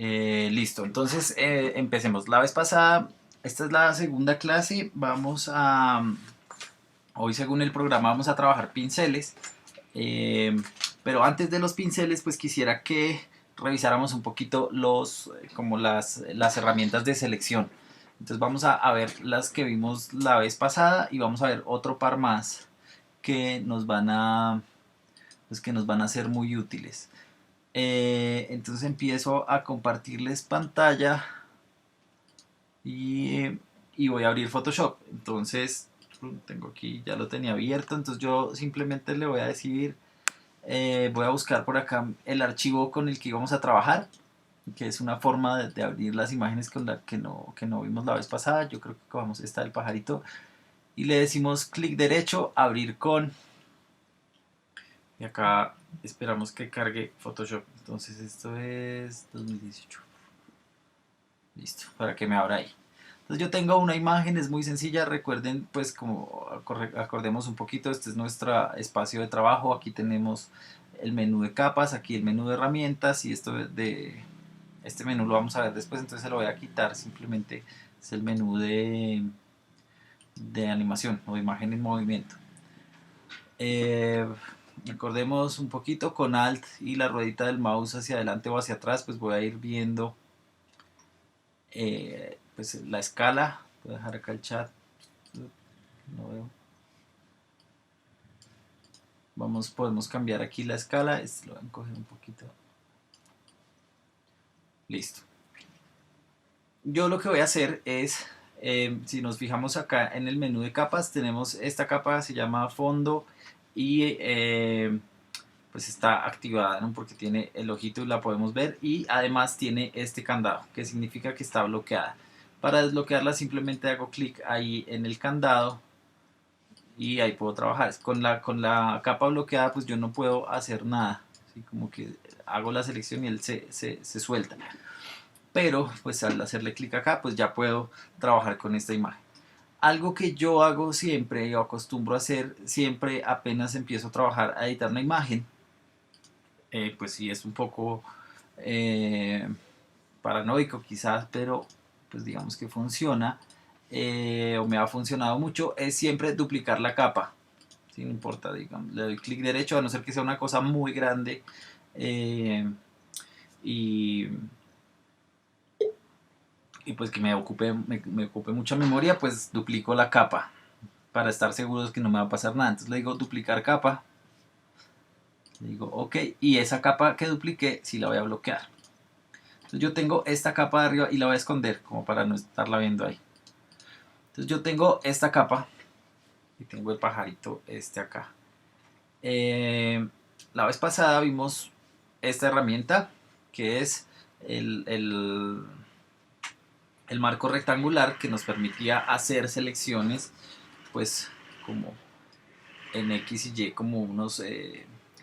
Listo, entonces empecemos. La vez pasada, esta es la segunda clase, hoy según el programa vamos a trabajar pinceles, eh, pero antes de los pinceles pues quisiera que revisáramos un poquito como las herramientas de selección. Entonces vamos a ver las que vimos la vez pasada y vamos a ver otro par más que que nos van a ser muy útiles. Entonces empiezo a compartirles pantalla y, y voy a abrir Photoshop. Entonces tengo aquí, ya lo tenía abierto, entonces yo simplemente le voy a decir, voy a buscar por acá el archivo con el que íbamos a trabajar, que es una forma de abrir las imágenes con la que no vimos la vez pasada. Yo creo que cogamos esta del pajarito y le decimos clic derecho, abrir con, y acá esperamos que cargue Photoshop. Entonces esto es 2018. Listo, para que me abra ahí. Entonces yo tengo una imagen, es muy sencilla, recuerden pues como acordemos un poquito, este es nuestro espacio de trabajo, aquí tenemos el menú de capas, aquí el menú de herramientas y este menú lo vamos a ver después, entonces se lo voy a quitar, simplemente es el menú de animación o de imagen en movimiento. Eh, Recordemos un poquito con Alt y la ruedita del mouse hacia adelante o hacia atrás, pues voy a ir viendo pues la escala. Voy a dejar acá el chat, no veo. Podemos cambiar aquí la escala, lo voy a encoger un poquito. Listo. Yo lo que voy a hacer es, si nos fijamos acá en el menú de capas, tenemos esta capa, se llama fondo y pues está activada, ¿no? Porque tiene el ojito y la podemos ver, y además tiene este candado que significa que está bloqueada. Para desbloquearla simplemente hago clic ahí en el candado y ahí puedo trabajar. Con la capa bloqueada pues yo no puedo hacer nada, ¿sí? Como que hago la selección y él se suelta, pero pues al hacerle clic acá pues ya puedo trabajar con esta imagen. Algo que yo hago siempre, yo acostumbro a hacer siempre apenas empiezo a trabajar, a editar una imagen, pues sí es un poco eh, paranoico quizás, pero pues digamos que funciona, o me ha funcionado mucho, es siempre duplicar la capa. Sí, no importa, digamos, le doy clic derecho, a no ser que sea una cosa muy grande, eh, y, y pues que me ocupe mucha memoria, pues duplico la capa para estar seguros que no me va a pasar nada. Entonces le digo duplicar capa, le digo ok, y esa capa que dupliqué sí la voy a bloquear. Entonces yo tengo esta capa de arriba y la voy a esconder como para no estarla viendo ahí. Entonces yo tengo esta capa y tengo el pajarito este acá. Eh, la vez pasada vimos esta herramienta que es el, el, el marco rectangular que nos permitía hacer selecciones pues como en X y Y, como unos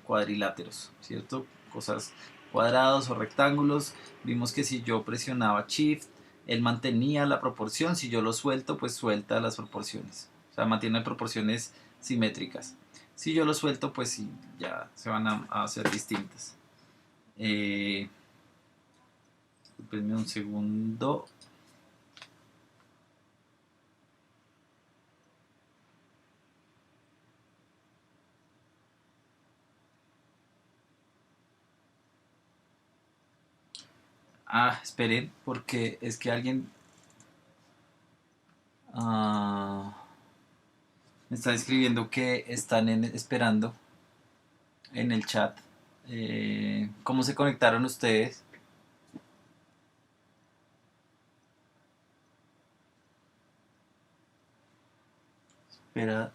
cuadriláteros, ¿cierto? Cosas cuadrados o rectángulos. Vimos que si yo presionaba Shift, él mantenía la proporción, si yo lo suelto, pues suelta las proporciones. O sea, mantiene proporciones simétricas. Si yo lo suelto, pues sí, ya se van a hacer distintas. Espérenme un segundo. Esperen, porque es que alguien me está escribiendo que están esperando en el chat. ¿Cómo se conectaron ustedes? Espera,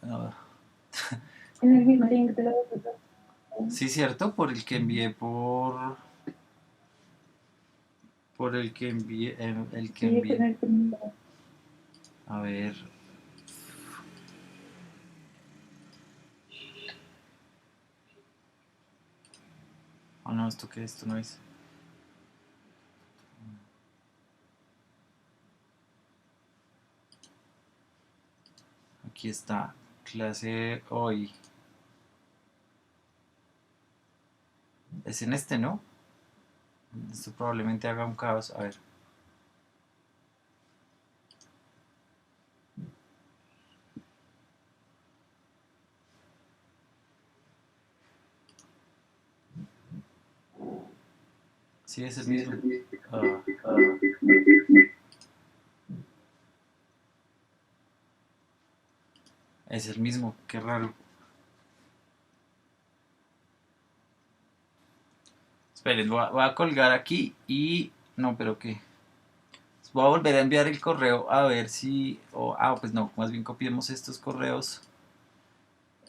En el mismo link de los otros. sí, cierto, por el que envié por el que Sí, envié. con el primero. A ver. Oh no, esto qué, esto no es. Aquí está, clase hoy. Es en este, ¿no? Esto probablemente haga un caos. A ver. Sí, es el mismo. Ah, es el mismo. Qué raro. Esperen, voy a colgar aquí y... No, pero ¿qué? Voy a volver a enviar el correo a ver si... pues no, más bien copiemos estos correos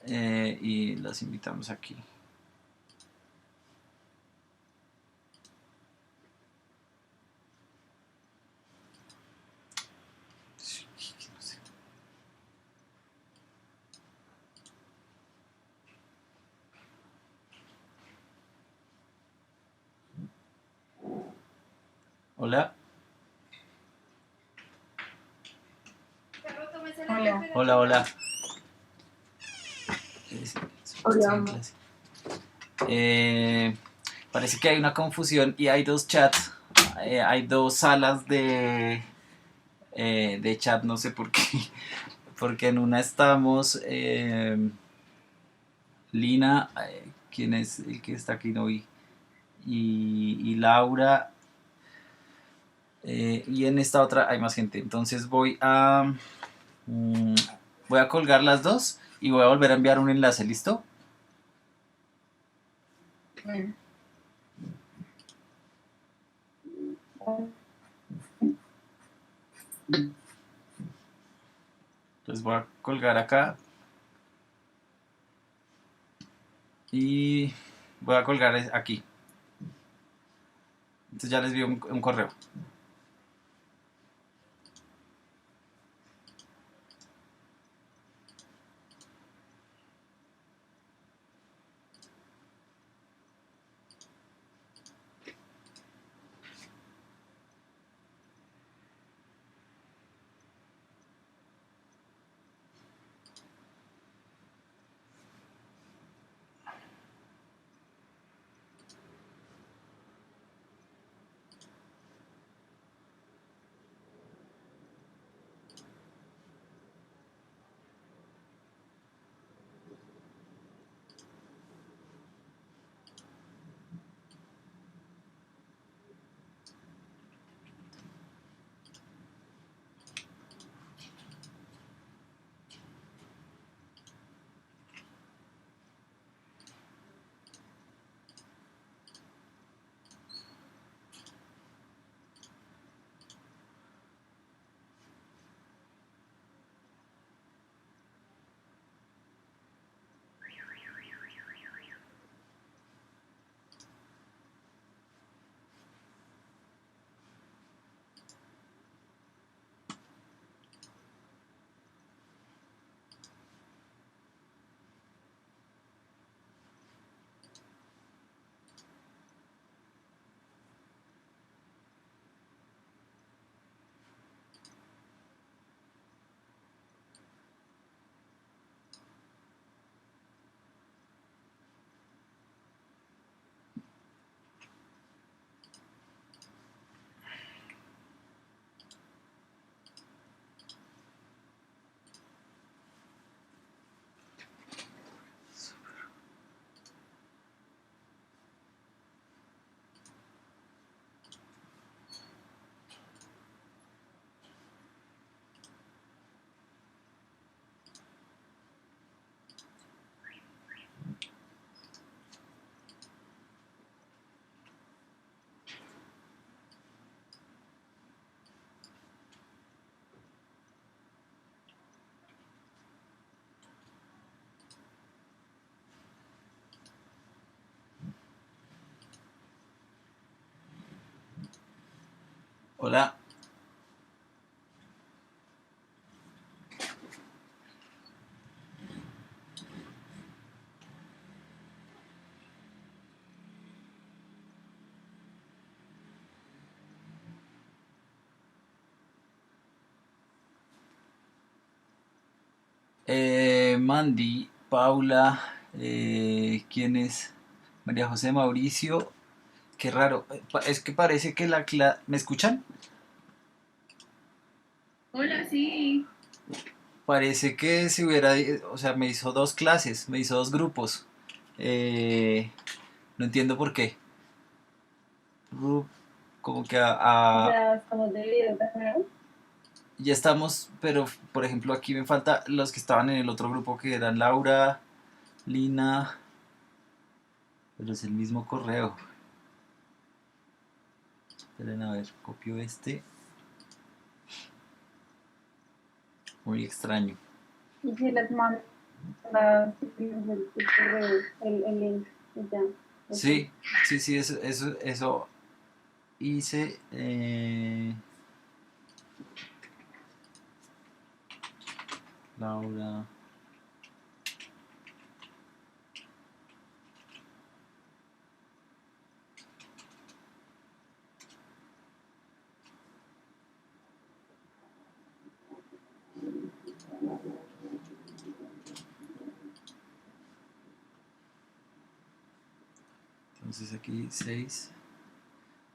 y los invitamos aquí. No sé. Hola. Hola. Hola, hola. Hola. Eh, Parece que hay una confusión y hay dos chats. Hay dos salas de chat, no sé por qué. Porque en una estamos Lina, quien es el que está aquí, no vi, y Laura, y en esta otra hay más gente. Entonces mm, voy a colgar las dos y voy a volver a enviar un enlace, ¿listo? Mm. Entonces voy a colgar acá y voy a colgar aquí. Entonces ya les envío un correo. Hola. Mandy, Paula, ¿quién es? María José, Mauricio Qué raro. Es que parece que la clase... ¿Me escuchan? Hola, sí. Parece que si hubiera... O sea, me hizo dos clases, me hizo dos grupos. Eh, no entiendo por qué. Group, como que O sea, estamos de video nuevo. ya estamos, pero por ejemplo aquí me falta los que estaban en el otro grupo que eran Laura, Lina, pero es el mismo correo. Esperen a ver, copio este. Muy extraño. Y si les mando el correo, el link, y ya. Eso. Sí, sí, sí, eso hice. Laura. Entonces aquí 6.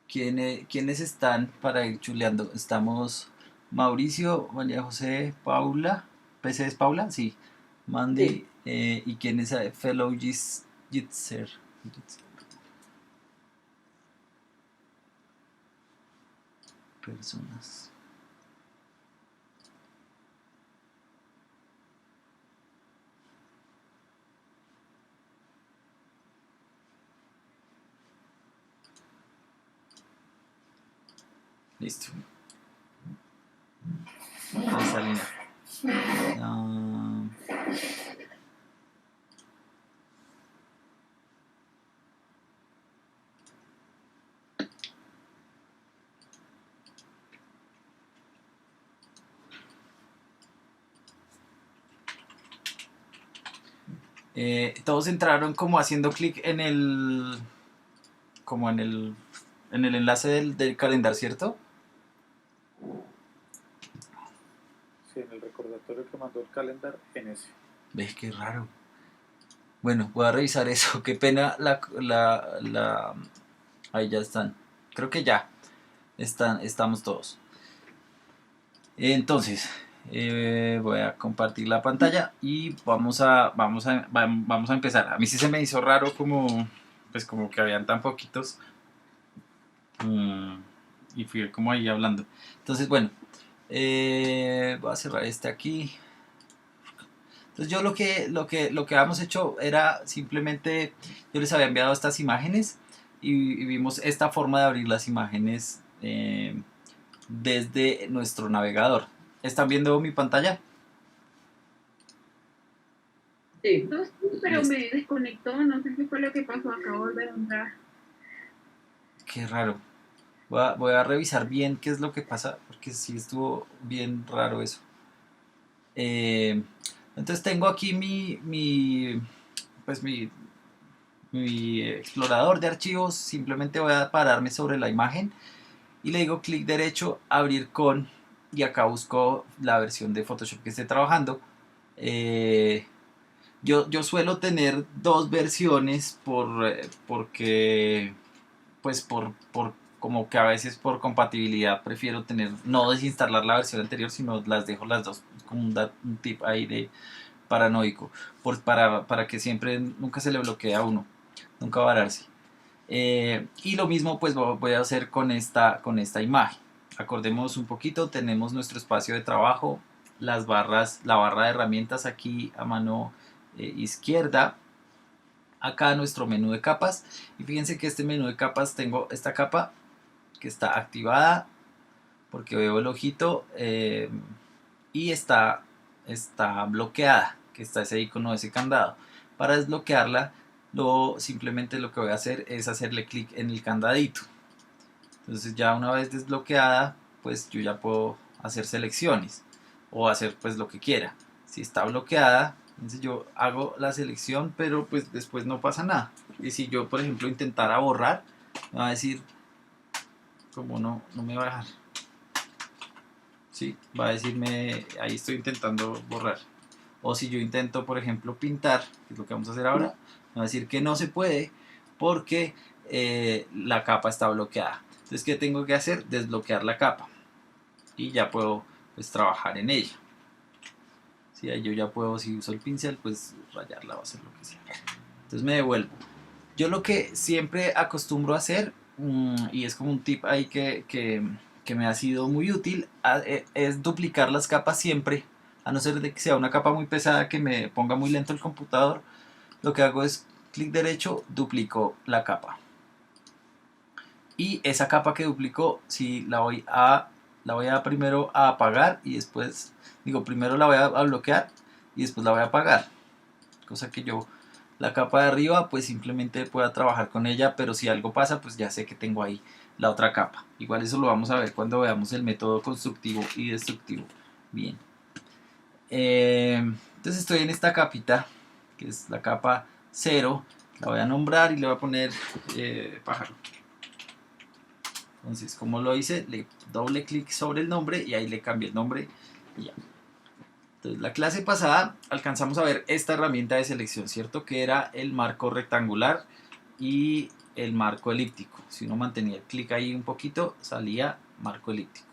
¿Quiénes están para ir chuleando? Estamos Mauricio, María José, Paula. ¿PC es Paula? Sí. Sí. Mandy. ¿Y quién es Fellow Jitzer? Personas. Listo. Esa línea. Ah, todos entraron como haciendo clic en el. Como en el enlace del calendario, ¿cierto? Sí, en el recordatorio que mandó el calendar en ese. Ves qué raro. Bueno, voy a revisar eso. Qué pena ahí ya están. Creo que ya estamos todos. Entonces, voy a compartir la pantalla y vamos a empezar. A mí sí se me hizo raro como, pues como que habían tan poquitos. Y fui como ahí hablando. Entonces, bueno, voy a cerrar este aquí. Entonces yo lo que habíamos hecho era simplemente, yo les había enviado estas imágenes y vimos esta forma de abrir las imágenes desde nuestro navegador. ¿Están viendo mi pantalla? Sí. No, sí, pero Listo. me desconectó, no sé qué fue lo que pasó, acabo de volver a entrar. Qué raro. Voy a revisar bien qué es lo que pasa, porque sí estuvo bien raro eso. Eh, entonces tengo aquí pues mi explorador de archivos. Simplemente voy a pararme sobre la imagen y le digo clic derecho, abrir con, y acá busco la versión de Photoshop que esté trabajando. Eh, yo suelo tener dos versiones porque pues por como que a veces por compatibilidad prefiero tener, no desinstalar la versión anterior, sino las dejo las dos, como un tip ahí de paranoico, para que siempre, nunca se le bloquee a uno, nunca vararse. Y lo mismo pues voy a hacer con esta imagen. Acordemos un poquito, tenemos nuestro espacio de trabajo, la barra de herramientas aquí a mano izquierda, acá nuestro menú de capas, y fíjense que este menú de capas tengo esta capa que está activada porque veo el ojito, y está bloqueada, que está ese icono de ese candado. Para desbloquearla, simplemente lo que voy a hacer es hacerle clic en el candadito. Entonces ya una vez desbloqueada, pues yo ya puedo hacer selecciones o hacer pues lo que quiera. Si está bloqueada, entonces yo hago la selección, pero pues después no pasa nada. Y si yo, por ejemplo, intentara borrar, me va a decir, como no me va a dejar. Sí, va a decirme, ahí estoy intentando borrar. O si yo intento, por ejemplo, pintar, que es lo que vamos a hacer ahora, me va a decir que no se puede porque la capa está bloqueada. Entonces, ¿qué tengo que hacer? Desbloquear la capa y ya puedo pues trabajar en ella. ¿Sí? Ahí yo ya puedo, si uso el pincel, pues rayarla o hacer lo que sea. Entonces me devuelvo. Yo lo que siempre acostumbro a hacer, y es como un tip ahí que me ha sido muy útil, es duplicar las capas siempre, a no ser de que sea una capa muy pesada que me ponga muy lento el computador. Lo que hago es clic derecho, duplico la capa. Y esa capa que duplico, si la voy a primero a apagar y después, primero la voy a bloquear y después la voy a apagar. Cosa que yo, la capa de arriba, pues simplemente pueda trabajar con ella, pero si algo pasa, pues ya sé que tengo ahí la otra capa. Igual eso lo vamos a ver cuando veamos el método constructivo y destructivo. Bien. Entonces estoy en esta capita, que es la capa 0. La voy a nombrar y le voy a poner pájaro. Entonces, como lo hice, le doble clic sobre el nombre y ahí le cambié el nombre y ya. Entonces, la clase pasada alcanzamos a ver esta herramienta de selección, ¿cierto? Que era el marco rectangular y el marco elíptico. Si uno mantenía el clic ahí un poquito, salía marco elíptico.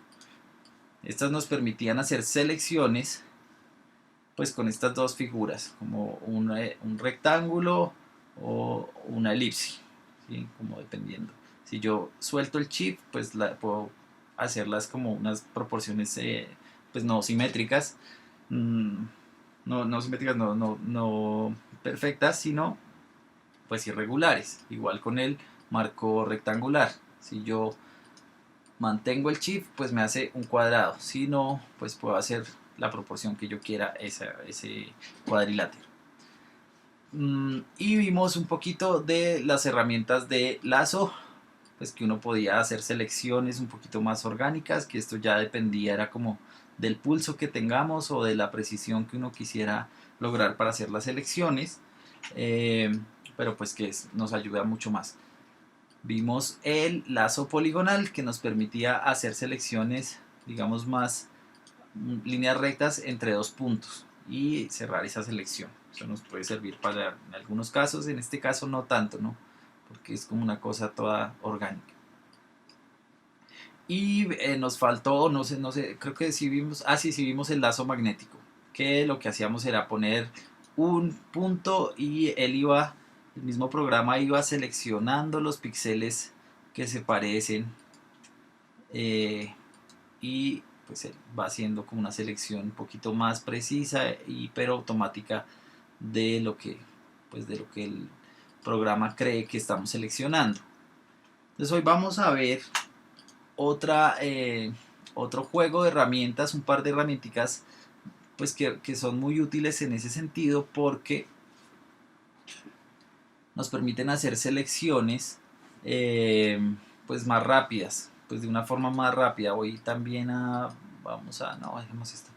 Estas nos permitían hacer selecciones, pues con estas dos figuras, como un rectángulo o una elipse, ¿sí? Como dependiendo. Si yo suelto el chip, pues puedo hacerlas como unas proporciones pues no simétricas, no simétricas, no perfectas, sino pues irregulares. Igual con el marco rectangular. Si yo mantengo el chip, pues me hace un cuadrado. Si no, pues puedo hacer la proporción que yo quiera ese cuadrilátero. Y vimos un poquito de las herramientas de lazo, pues que uno podía hacer selecciones un poquito más orgánicas, que esto ya dependía, era como del pulso que tengamos o de la precisión que uno quisiera lograr para hacer las selecciones, pero pues que nos ayuda mucho más. Vimos el lazo poligonal, que nos permitía hacer selecciones, digamos, más líneas rectas entre dos puntos y cerrar esa selección. Eso nos puede servir para en algunos casos, en este caso no tanto, ¿no? Porque es como una cosa toda orgánica. Y nos faltó, no sé, creo que sí vimos, sí vimos el lazo magnético, que lo que hacíamos era poner un punto y el mismo programa iba seleccionando los píxeles que se parecen y pues él va haciendo como una selección un poquito más precisa pero automática de lo que el programa cree que estamos seleccionando. Entonces hoy vamos a ver otro juego de herramientas, un par de herramientas pues que son muy útiles en ese sentido, porque nos permiten hacer selecciones pues más rápidas, pues de una forma más rápida. Hoy también dejemos esta.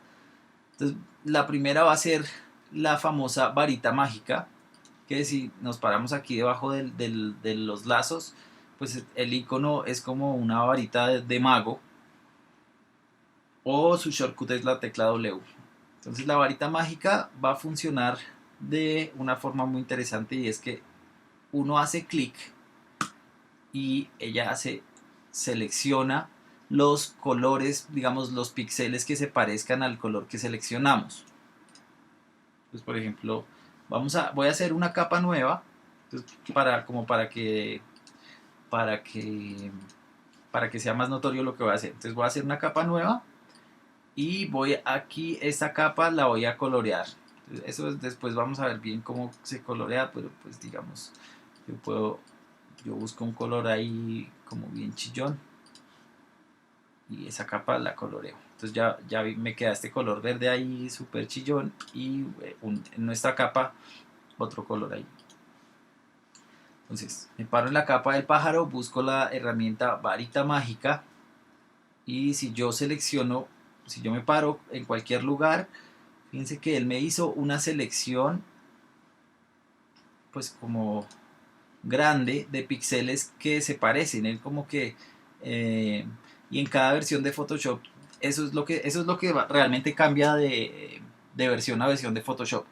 Entonces la primera va a ser la famosa varita mágica, que si nos paramos aquí debajo de los lazos, pues el icono es como una varita de mago, o su shortcut es la tecla W. Entonces la varita mágica va a funcionar de una forma muy interesante, y es que uno hace clic y ella selecciona los colores, digamos los píxeles que se parezcan al color que seleccionamos. Pues por ejemplo, voy a hacer una capa nueva, entonces, para que sea más notorio lo que voy a hacer. Entonces voy a hacer una capa nueva y voy aquí, esta capa la voy a colorear. Entonces, eso después vamos a ver bien cómo se colorea, pero pues digamos, yo busco un color ahí como bien chillón y esa capa la coloreo. Entonces ya me queda este color verde ahí súper chillón, y en nuestra capa otro color ahí. Entonces me paro en la capa del pájaro, busco la herramienta varita mágica, y si yo me paro en cualquier lugar, fíjense que él me hizo una selección pues como grande de píxeles que se parecen. Él como que y en cada versión de Photoshop eso es lo que realmente cambia de versión a versión de Photoshop,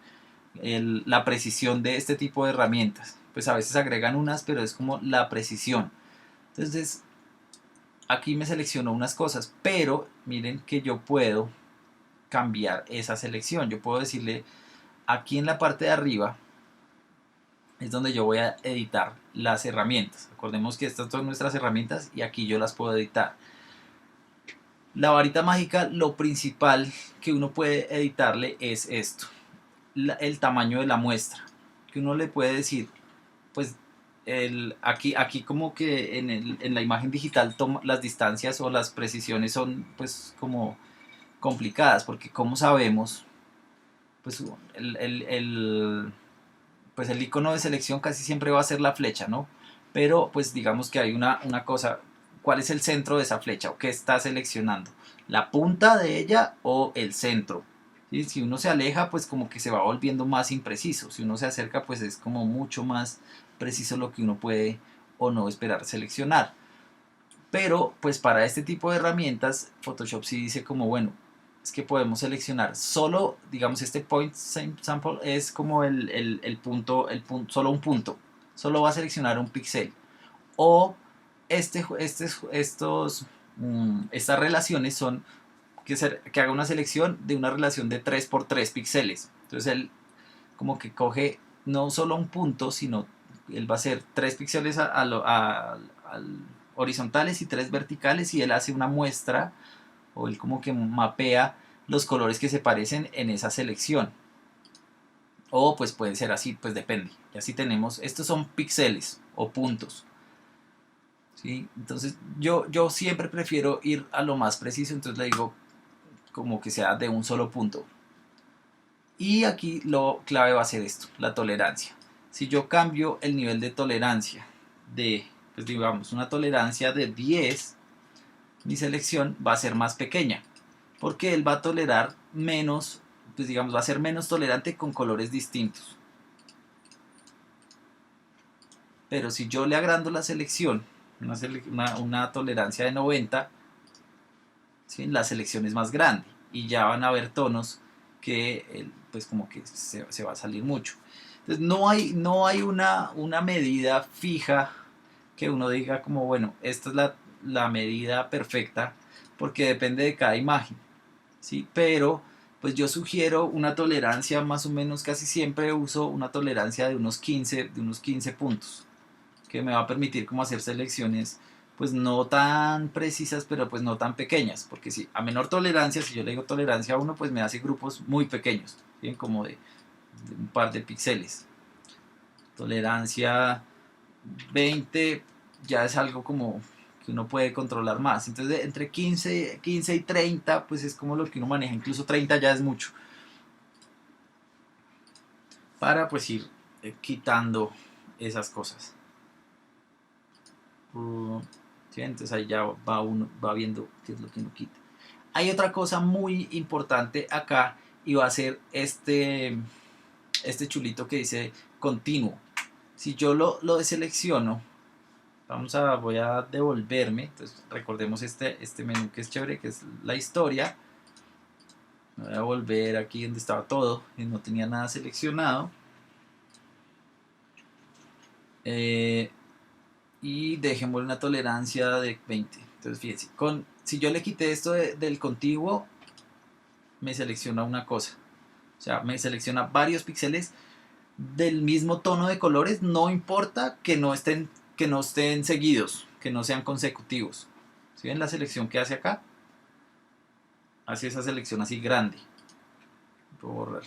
la precisión de este tipo de herramientas. pues a veces agregan unas, pero es como la precisión. Entonces aquí me seleccionó unas cosas, pero miren que yo puedo cambiar esa selección. Yo puedo decirle aquí en la parte de arriba es donde yo voy a editar las herramientas. Recordemos que estas son nuestras herramientas y aquí yo las puedo editar. La varita mágica, lo principal que uno puede editarle es esto, el tamaño de la muestra, que uno le puede decir, pues aquí como que en la imagen digital las distancias o las precisiones son pues como complicadas, porque como sabemos, pues pues el icono de selección casi siempre va a ser la flecha, ¿no? Pero pues digamos que hay una cosa, ¿cuál es el centro de esa flecha o qué está seleccionando? ¿La punta de ella o el centro? ¿Sí? Si uno se aleja, pues como que se va volviendo más impreciso. Si uno se acerca, pues es como mucho más preciso lo que uno puede o no esperar seleccionar. Pero pues para este tipo de herramientas, Photoshop sí dice como, bueno, es que podemos seleccionar solo, digamos, este point sample es como el punto, solo un punto, solo va a seleccionar un píxel. O estas relaciones son que haga una selección de una relación de 3 por 3 píxeles. Entonces él como que coge no solo un punto, sino él va a hacer 3 píxeles horizontales y 3 verticales y él hace una muestra o él como que mapea los colores que se parecen en esa selección. O pues puede ser así, pues depende. Y así tenemos, estos son píxeles o puntos. ¿Sí? Entonces yo siempre prefiero ir a lo más preciso, entonces le digo como que sea de un solo punto. Y aquí lo clave va a ser esto, la tolerancia. Si yo cambio el nivel de tolerancia de, pues digamos, una tolerancia de 10, mi selección va a ser más pequeña, porque él va a tolerar menos, pues digamos, va a ser menos tolerante con colores distintos. Pero si yo le agrando la selección, una tolerancia de 90, ¿sí? La selección es más grande y ya van a haber tonos que pues como que se va a salir mucho. Entonces no hay una medida fija que uno diga como, bueno, esta es la medida perfecta, porque depende de cada imagen, ¿sí? Pero pues yo sugiero una tolerancia, más o menos casi siempre uso una tolerancia de unos 15 puntos, que me va a permitir como hacer selecciones pues no tan precisas, pero pues no tan pequeñas, porque si a menor tolerancia, si yo le digo tolerancia a 1, pues me hace grupos muy pequeños, ¿sí? Como de un par de píxeles. Tolerancia 20 ya es algo como que uno puede controlar más. Entonces entre 15 y 30 pues es como lo que uno maneja, incluso 30 ya es mucho. Para pues ir quitando esas cosas. ¿Sí? Entonces ahí ya uno va viendo qué es lo que uno quita. Hay otra cosa muy importante acá y va a ser este chulito que dice continuo. Si yo lo deselecciono, voy a devolverme. Entonces recordemos este menú que es chévere, que es la historia. Me voy a volver aquí donde estaba todo y no tenía nada seleccionado. Y dejemos una tolerancia de 20. Entonces fíjense, si yo le quité esto del contiguo, me selecciona una cosa. O sea, me selecciona varios píxeles del mismo tono de colores, no importa que no estén seguidos, que no sean consecutivos. ¿Sí ven la selección que hace acá? Hace esa selección así grande. Puedo borrar.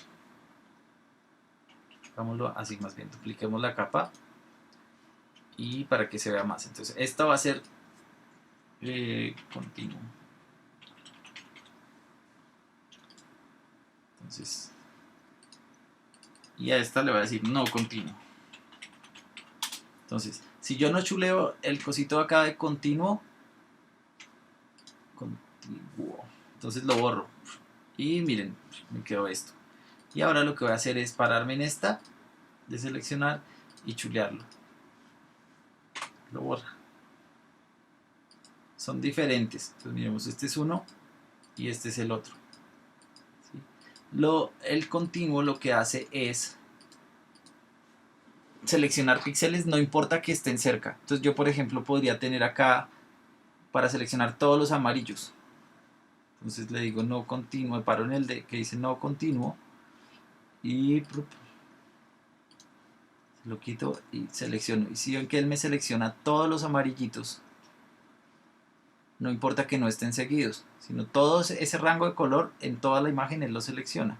Hagámoslo así más bien. Dupliquemos la capa. Y para que se vea más. Entonces, esta va a ser continuo. Entonces, y a esta le voy a decir no continuo. Entonces, si yo no chuleo el cosito acá de continuo, entonces lo borro. Y miren, me quedó esto. Y ahora lo que voy a hacer es pararme en esta, de seleccionar y chulearlo. Lo borra. Son diferentes. Entonces miremos, este es uno y este es el otro. ¿Sí? El continuo lo que hace es seleccionar píxeles no importa que estén cerca. Entonces yo, por ejemplo, podría tener acá para seleccionar todos los amarillos. Entonces le digo no continuo, me paro en el de que dice no continuo y lo quito y selecciono. Y si ven que él me selecciona todos los amarillitos, no importa que no estén seguidos, sino todo ese rango de color en toda la imagen él lo selecciona.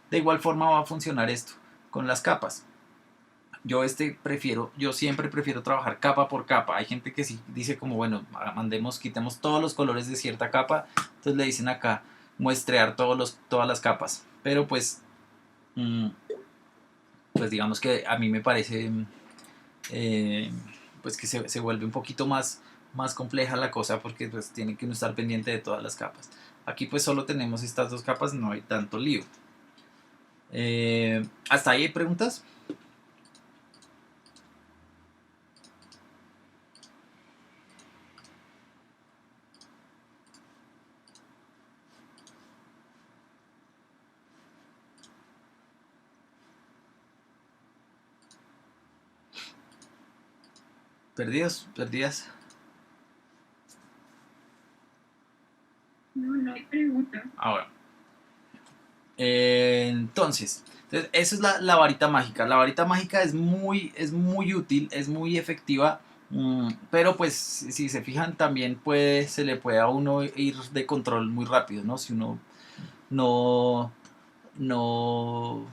De igual forma va a funcionar esto con las capas. Yo siempre prefiero trabajar capa por capa. Hay gente que sí dice como, bueno, quitemos todos los colores de cierta capa. Entonces le dicen acá, muestrear todas las capas. Pero pues, pues digamos que a mí me parece pues que se vuelve un poquito más compleja la cosa porque pues tiene que uno estar pendiente de todas las capas. Aquí pues solo tenemos estas dos capas, no hay tanto lío. ¿Hasta ahí hay preguntas? ¿Perdidos? ¿Perdidas? No, no hay pregunta. Ahora. Entonces, esa es la varita mágica. La varita mágica es muy útil, es muy efectiva, pero pues si se fijan también se le puede a uno ir de control muy rápido, ¿no? Si uno no, no,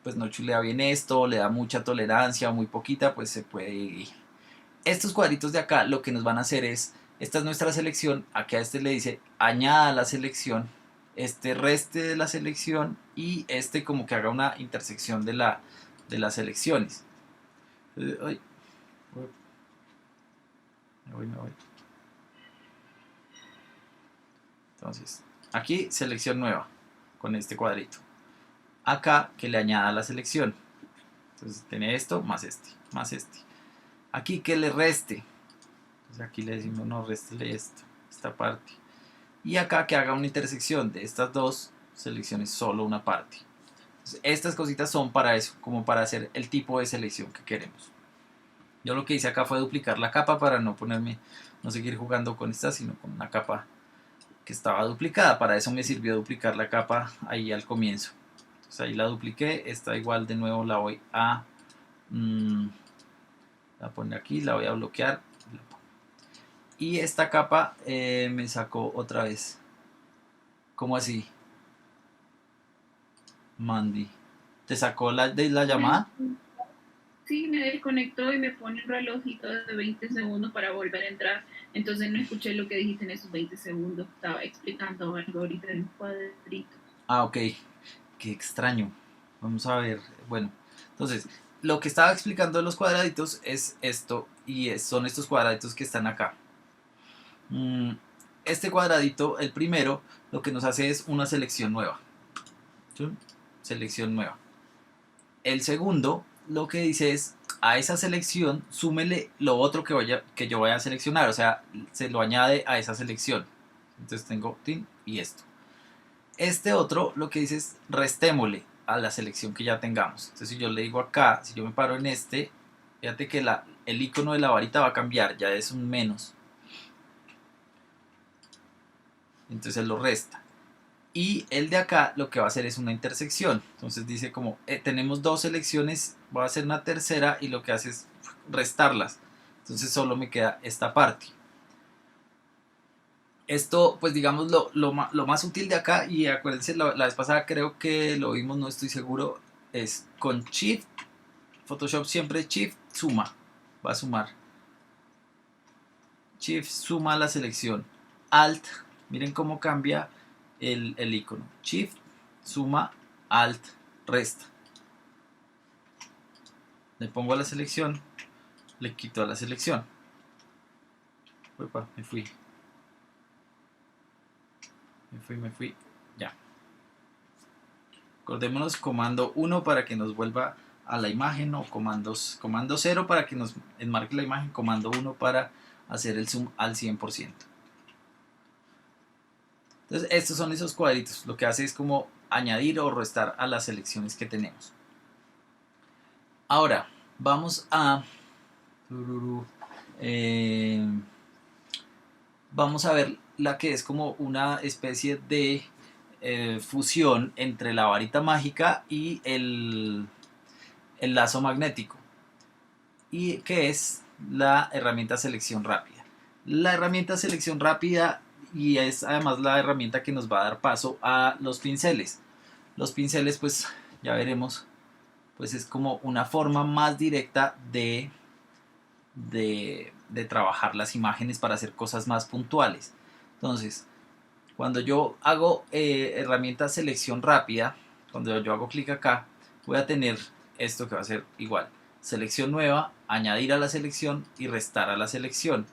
pues no chulea bien esto, le da mucha tolerancia o muy poquita, pues se puede ir. Estos cuadritos de acá lo que nos van a hacer es, esta es nuestra selección, aquí a este le dice añada la selección, este reste de la selección y este como que haga una intersección de las selecciones. Ay, me voy. Entonces, aquí selección nueva con este cuadrito. Acá que le añada la selección. Entonces tiene esto más este, más este. Aquí que le reste. Entonces aquí le decimos no, restele esto, esta parte. Y acá que haga una intersección de estas dos selecciones solo una parte. Entonces, estas cositas son para eso, como para hacer el tipo de selección que queremos. Yo lo que hice acá fue duplicar la capa para no seguir jugando con esta, sino con una capa que estaba duplicada. Para eso me sirvió duplicar la capa ahí al comienzo. Entonces ahí la dupliqué, esta igual de nuevo la voy a la poner aquí, la voy a bloquear. Y esta capa me sacó otra vez. ¿Cómo así? Mandy. ¿Te sacó de la llamada? Sí, me desconectó y me pone un relojito de 20 segundos para volver a entrar. Entonces no escuché lo que dijiste en esos 20 segundos. Estaba explicando algo ahorita en un cuadrito. Ah, ok. Qué extraño. Vamos a ver. Bueno, entonces, lo que estaba explicando de los cuadraditos es esto y son estos cuadraditos que están acá. Este cuadradito, el primero, lo que nos hace es una selección nueva. ¿Sí? Selección nueva. El segundo, lo que dice es a esa selección súmele lo otro que yo vaya a seleccionar, o sea, se lo añade a esa selección. Entonces tengo tin y esto. Este otro lo que dice es restémosle a la selección que ya tengamos. Entonces si yo le digo acá, si yo me paro en este, fíjate que el icono de la varita va a cambiar, ya es un menos. Entonces lo resta. Y el de acá lo que va a hacer es una intersección. Entonces dice como tenemos dos selecciones, voy a hacer una tercera y lo que hace es restarlas. Entonces solo me queda esta parte. Esto pues digamos lo más útil de acá, y acuérdense la vez pasada creo que lo vimos, no estoy seguro, es con Shift. Photoshop siempre Shift suma, va a sumar. Shift suma la selección. Alt, miren cómo cambia el icono. Shift, suma, Alt, resta. Le pongo a la selección, le quito a la selección. Uepa, me fui, ya. Acordémonos comando 1 para que nos vuelva a la imagen, o comando 0 para que nos enmarque la imagen, comando 1 para hacer el zoom al 100%. Entonces estos son esos cuadritos, lo que hace es como añadir o restar a las selecciones que tenemos. Ahora, Vamos a vamos a ver la que es como una especie de fusión entre la varita mágica y el lazo magnético, y que es la herramienta selección rápida. La herramienta selección rápida, y es además la herramienta que nos va a dar paso a los pinceles. Los pinceles, pues ya veremos, pues es como una forma más directa de trabajar las imágenes para hacer cosas más puntuales. Entonces, cuando yo hago herramienta selección rápida, cuando yo hago clic acá, voy a tener esto que va a ser igual: selección nueva, añadir a la selección y restar a la selección.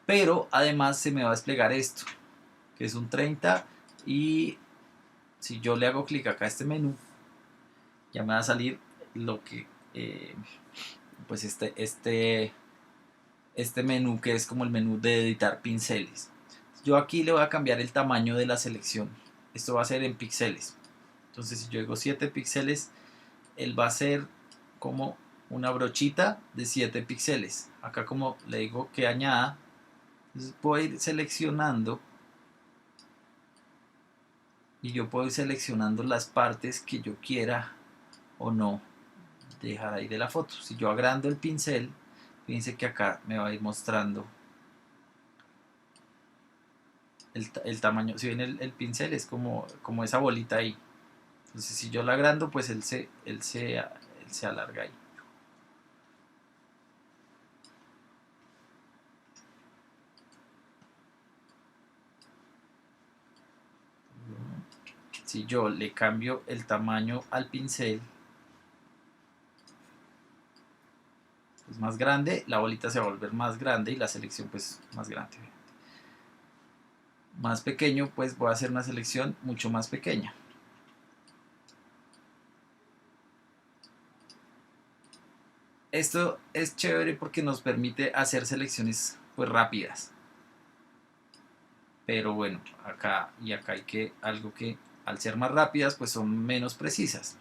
Pero además se me va a desplegar esto, que es un 30, y si yo le hago clic acá a este menú, ya me va a salir lo que, pues este menú, que es como el menú de editar pinceles. Yo aquí le voy a cambiar el tamaño de la selección. Esto va a ser en píxeles. Entonces, si yo digo 7 píxeles, él va a ser como una brochita de 7 píxeles. Acá, como le digo que añada, entonces puedo ir seleccionando, y yo puedo ir seleccionando las partes que yo quiera o no dejar ahí de la foto. Si yo agrando el pincel, fíjense que acá me va a ir mostrando el tamaño. Si ven el pincel, es como esa bolita ahí. Entonces, si yo la agrando, pues él se alarga ahí. Si yo le cambio el tamaño al pincel, pues más grande, la bolita se va a volver más grande y la selección pues más grande. Más pequeño, pues voy a hacer una selección mucho más pequeña. Esto es chévere porque nos permite hacer selecciones pues rápidas. Pero bueno, acá y acá hay que algo que, al ser más rápidas, pues son menos precisas.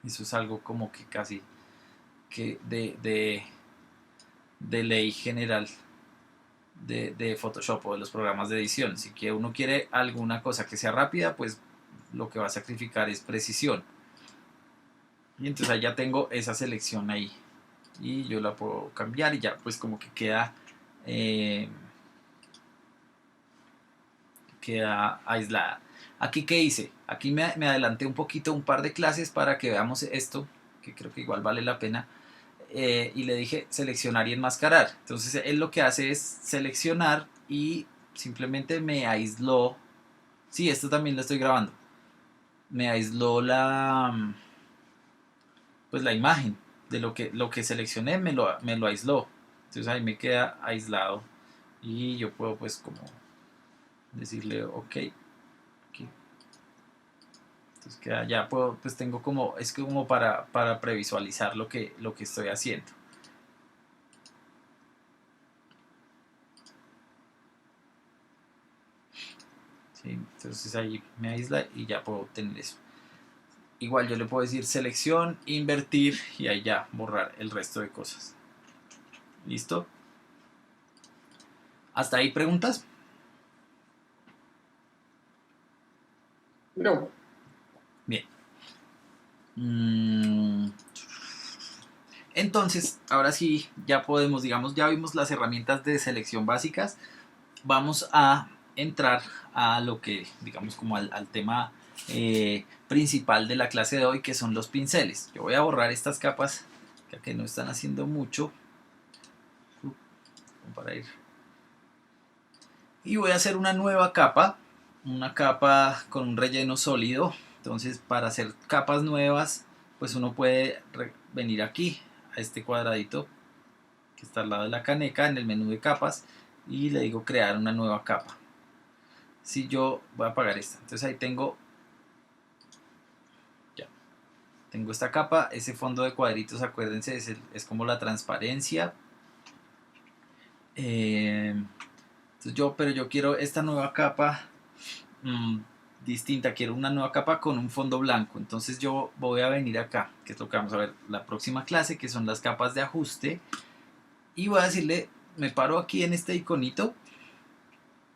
Eso es algo como que casi que de ley general de Photoshop o de los programas de edición. Si que uno quiere alguna cosa que sea rápida, pues lo que va a sacrificar es precisión. Y entonces ahí ya tengo esa selección ahí, y yo la puedo cambiar y ya pues como que queda aislada. Aquí, ¿qué hice? Aquí me adelanté un poquito, un par de clases, para que veamos esto, que creo que igual vale la pena. Y le dije seleccionar y enmascarar. Entonces él lo que hace es seleccionar y simplemente me aisló. Sí, esto también lo estoy grabando. Me aisló pues la imagen de lo que seleccioné, me lo aisló. Entonces ahí me queda aislado, y yo puedo pues como decirle ok aquí. Entonces queda, ya puedo, pues tengo como, es como para previsualizar lo que estoy haciendo. ¿Sí? Entonces ahí me aísla y ya puedo obtener eso. Igual yo le puedo decir selección, invertir, y ahí ya borrar el resto de cosas. ¿Listo? ¿Hasta ahí preguntas? No. Bien. Entonces, ahora sí, ya podemos, digamos, ya vimos las herramientas de selección básicas. Vamos a entrar a lo que, digamos, como al tema principal de la clase de hoy, que son los pinceles. Yo voy a borrar estas capas que no están haciendo mucho, para ir, y voy a hacer una nueva capa, una capa con un relleno sólido. Entonces, para hacer capas nuevas, pues uno puede venir aquí a este cuadradito que está al lado de la caneca en el menú de capas, y le digo crear una nueva capa. Si yo voy a apagar esta, entonces ahí tengo esta capa. Ese fondo de cuadritos, acuérdense, es como la transparencia. Entonces pero yo quiero esta nueva capa distinta, quiero una nueva capa con un fondo blanco. Entonces yo voy a venir acá, que es lo que vamos a ver la próxima clase, que son las capas de ajuste. Y voy a decirle, me paro aquí en este iconito,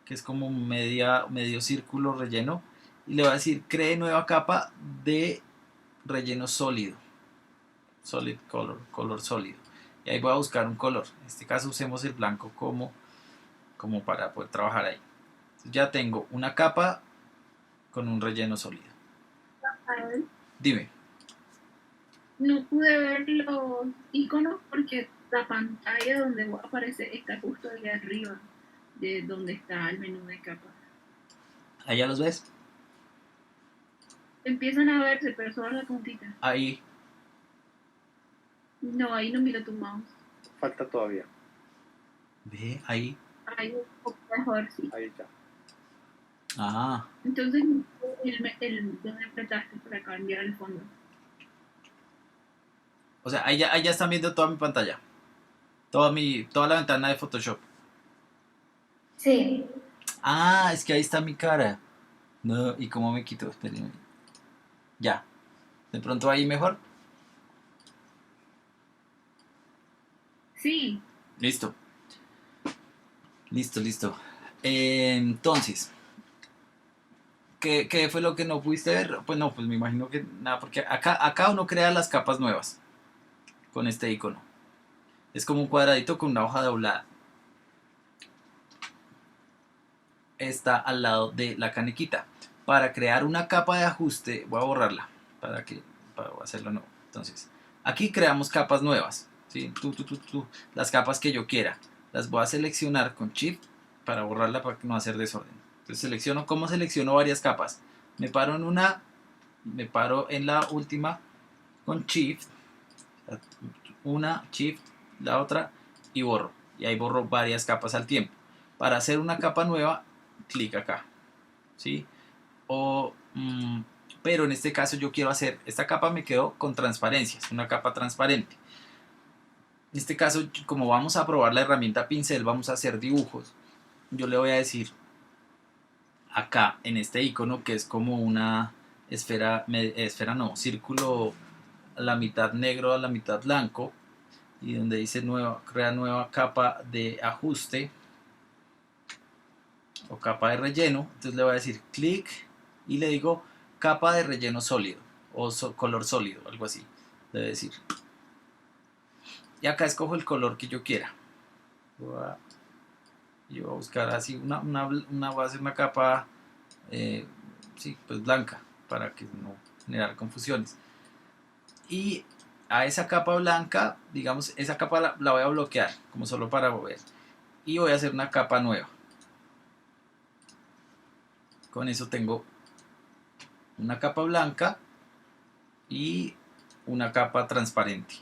que es como medio círculo relleno. Y le voy a decir, cree nueva capa de relleno sólido. Solid color, color sólido. Y ahí voy a buscar un color. En este caso usemos el blanco como para poder trabajar ahí. Entonces ya tengo una capa con un relleno sólido. Rafael, Dime. no pude ver los iconos porque la pantalla donde aparece está justo ahí arriba de donde está el menú de capas. ¿Ahí ya los ves? Empiezan a verse, pero solo la puntita. Ahí. No, ahí no mira tu mouse. Falta todavía. Ve, ahí. Ahí un poco mejor, sí. Ahí ya. Ah, Entonces, ¿dónde apretaste para cambiar el fondo? o sea, ahí ya están viendo toda mi pantalla. Toda la ventana de Photoshop. Sí, Ah, es que ahí está mi cara. No, ¿y cómo me quito? Espérenme. Ya. De pronto ahí mejor. Sí, Listo. Listo. Entonces, ¿qué fue lo que no pudiste ver? Pues no, pues me imagino que nada, porque acá uno crea las capas nuevas con este icono. Es como un cuadradito con una hoja doblada. Está al lado de la canequita. Para crear una capa de ajuste, voy a borrarla para hacerlo nuevo. Entonces, aquí creamos capas nuevas. ¿Sí? Las capas que yo quiera. Las voy a seleccionar con Shift para borrarla para no hacer desorden. Entonces selecciono, ¿cómo selecciono varias capas? Me paro en una, me paro en la última con Shift, una, Shift, la otra y borro. Y ahí borro varias capas al tiempo. Para hacer una capa nueva, clic acá. ¿Sí? Pero en este caso yo quiero hacer, esta capa me quedó con transparencia, es una capa transparente. En este caso, como vamos a probar la herramienta pincel, vamos a hacer dibujos. Yo le voy a decir acá en este icono que es como una esfera no, círculo a la mitad negro, a la mitad blanco, y donde dice crea nueva capa de ajuste o capa de relleno. Entonces le voy a decir clic y le digo capa de relleno sólido o color sólido, algo así debe decir. Y acá escojo el color que yo quiera. Yo voy a buscar así voy a hacer una capa sí, pues blanca para que no generar confusiones. Y a esa capa blanca, digamos, esa capa la voy a bloquear como solo para ver. Y voy a hacer una capa nueva. Con eso tengo una capa blanca y una capa transparente.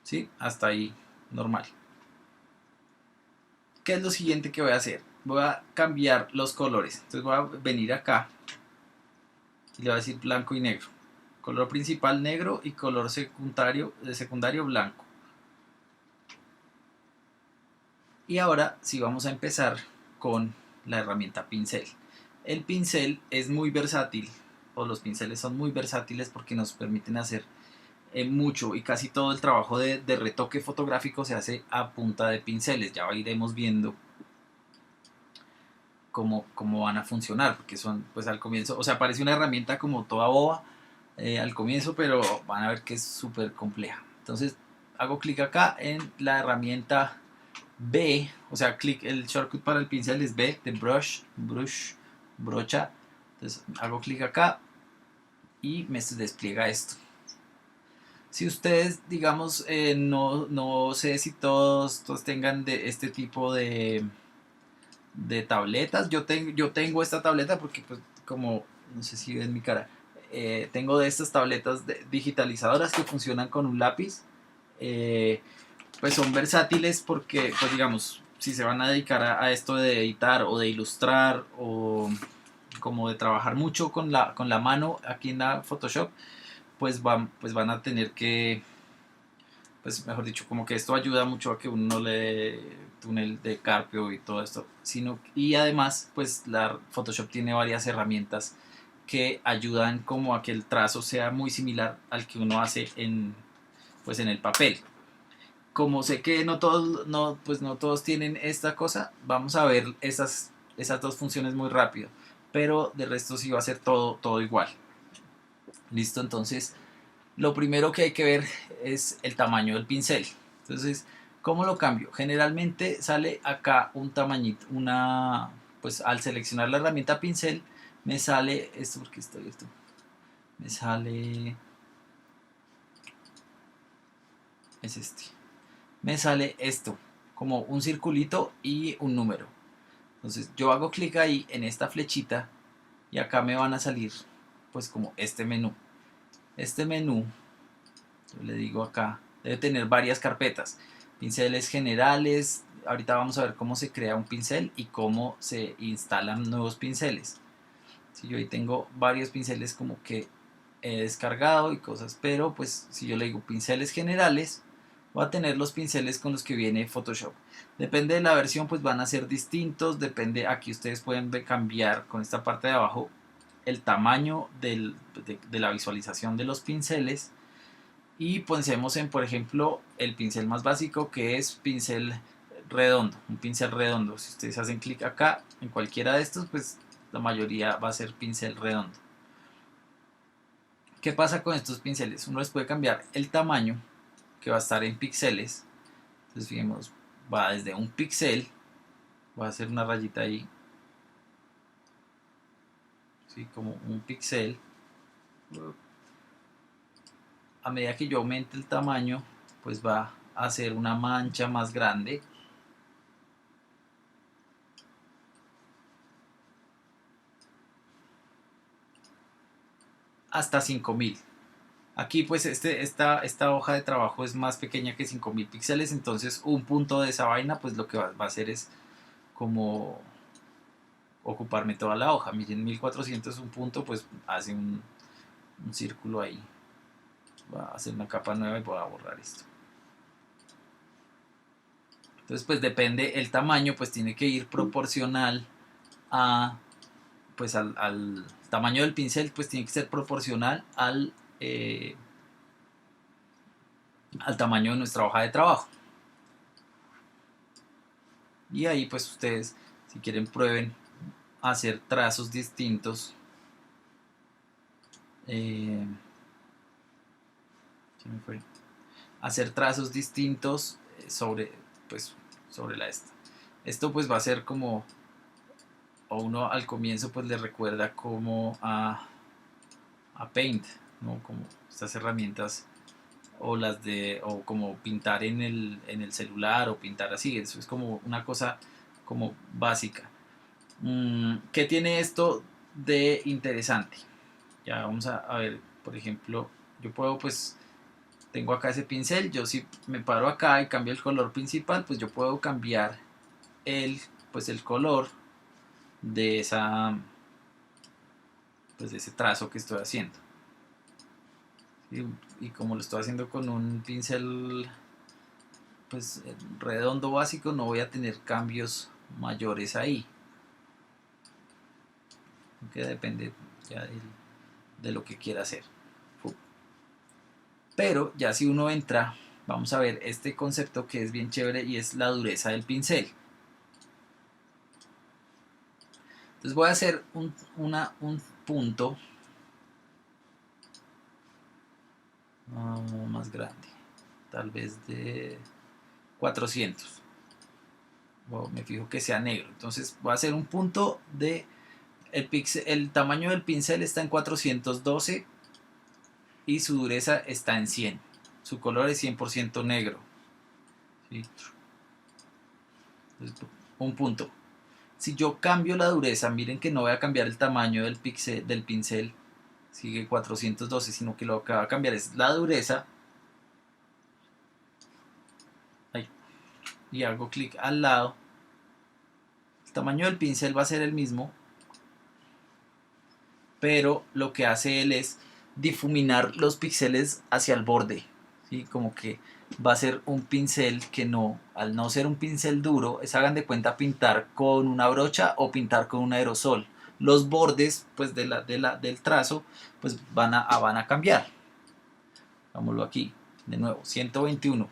¿Sí? Hasta ahí normal. ¿Qué es lo siguiente que voy a hacer? Voy a cambiar los colores. Entonces voy a venir acá y le voy a decir blanco y negro. Color principal negro y color secundario blanco. Y ahora sí vamos a empezar con la herramienta pincel. El pincel es muy versátil, o los pinceles son muy versátiles porque nos permiten hacer mucho y casi todo el trabajo de retoque fotográfico se hace a punta de pinceles. Ya iremos viendo cómo van a funcionar, porque son pues al comienzo, o sea, parece una herramienta como toda boba al comienzo, pero van a ver que es súper compleja. Entonces hago clic acá en la herramienta B, o sea, el shortcut para el pincel es B de brocha. Entonces hago clic acá y me despliega esto. Si ustedes, digamos, no sé si todos tengan de este tipo de tabletas. Yo tengo esta tableta porque, pues, como, no sé si ven mi cara, tengo de estas tabletas digitalizadoras que funcionan con un lápiz. Pues son versátiles porque, pues, digamos, si se van a dedicar a esto de editar o de ilustrar o como de trabajar mucho con la mano aquí en la Photoshop, pues van a tener que, pues mejor dicho, como que esto ayuda mucho a que uno no le túnel de Carpio y todo esto, y además pues la Photoshop tiene varias herramientas que ayudan como a que el trazo sea muy similar al que uno hace pues en el papel. Como sé que pues no todos tienen esta cosa, vamos a ver esas dos funciones muy rápido, pero de resto sí va a ser todo igual. Listo, entonces lo primero que hay que ver es el tamaño del pincel. Entonces, ¿cómo lo cambio? Generalmente sale acá un tamañito, pues al seleccionar la herramienta pincel, me sale esto, porque está abierto, me sale, es este, me sale esto, como un circulito y un número. Entonces yo hago clic ahí en esta flechita y acá me van a salir pues como este menú. Este menú, yo le digo acá, debe tener varias carpetas, pinceles generales. Ahorita vamos a ver cómo se crea un pincel y cómo se instalan nuevos pinceles. Si yo ahí tengo varios pinceles como que he descargado y cosas, pero pues si yo le digo pinceles generales, voy a tener los pinceles con los que viene Photoshop. Depende de la versión, pues van a ser distintos. Depende, aquí ustedes pueden cambiar con esta parte de abajo el tamaño de la visualización de los pinceles. Y pensemos en, por ejemplo, el pincel más básico, que es pincel redondo, un pincel redondo. Si ustedes hacen clic acá en cualquiera de estos, pues la mayoría va a ser pincel redondo. ¿Qué pasa con estos pinceles? Uno les puede cambiar el tamaño, que va a estar en píxeles. Entonces fijemos, va desde un píxel, voy a hacer una rayita ahí, ¿sí? Como un píxel. A medida que yo aumente el tamaño, pues va a hacer una mancha más grande. Hasta 5000. Aquí pues esta hoja de trabajo es más pequeña que 5000 píxeles, entonces un punto de esa vaina pues lo que va a hacer es como ocuparme toda la hoja. Miren, 1400 un punto, pues hace un círculo ahí. Voy a hacer una capa nueva y voy a borrar esto. Entonces pues depende el tamaño, pues tiene que ir proporcional a pues al tamaño del pincel, pues tiene que ser proporcional al tamaño de nuestra hoja de trabajo. Y ahí pues ustedes, si quieren, prueben a hacer trazos distintos. ¿Qué me fue? Hacer trazos distintos sobre la esta. Esto pues va a ser como, o uno al comienzo pues le recuerda como a Paint, ¿no? Como estas herramientas o como pintar en el celular o pintar así. Eso es como una cosa como básica. ¿Qué tiene esto de interesante? Ya vamos a ver, por ejemplo, yo puedo pues, tengo acá ese pincel, yo si me paro acá y cambio el color principal, pues yo puedo cambiar el color de de ese trazo que estoy haciendo. Y como lo estoy haciendo con un pincel pues redondo básico, no voy a tener cambios mayores ahí, que depende ya de lo que quiera hacer. Pero ya si uno entra, vamos a ver este concepto que es bien chévere y es la dureza del pincel. Entonces voy a hacer un punto más grande, tal vez de 400. Me fijo que sea negro. Entonces voy a hacer un punto de el tamaño del pincel está en 412 y su dureza está en 100. Su color es 100% negro. ¿Sí? Entonces, un punto. Si yo cambio la dureza, miren que no voy a cambiar el tamaño del pincel, sigue 412, sino que lo que va a cambiar es la dureza. Ahí. Y hago clic al lado. El tamaño del pincel va a ser el mismo, pero lo que hace él es difuminar los píxeles hacia el borde. ¿sí? Como que va a ser un pincel que no, al no ser un pincel duro, es, hagan de cuenta, pintar con una brocha o pintar con un aerosol. Los bordes pues del trazo pues van a cambiar. Vámonos aquí, de nuevo, 121.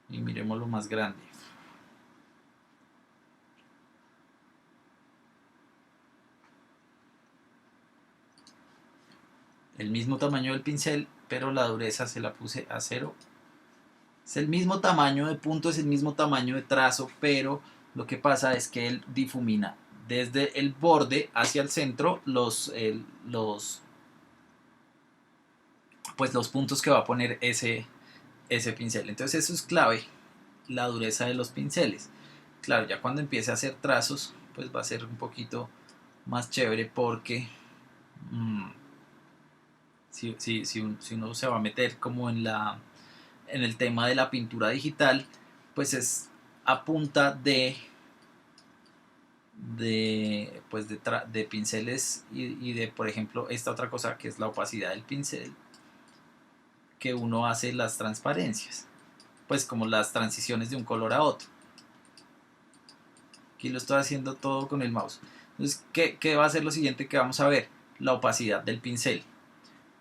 Y miremos lo más grande. El mismo tamaño del pincel, pero la dureza se la puse a 0. Es el mismo tamaño de punto, es el mismo tamaño de trazo, pero lo que pasa es que él difumina desde el borde hacia el centro pues los puntos que va a poner ese pincel. Entonces eso es clave, la dureza de los pinceles. Claro, ya cuando empiece a hacer trazos, pues va a ser un poquito más chévere porque si uno se va a meter como en el tema de la pintura digital, pues es a punta de pinceles y de, por ejemplo, esta otra cosa que es la opacidad del pincel, que uno hace las transparencias, pues como las transiciones de un color a otro. Aquí lo estoy haciendo todo con el mouse. Entonces, ¿qué va a ser lo siguiente que vamos a ver? La opacidad del pincel.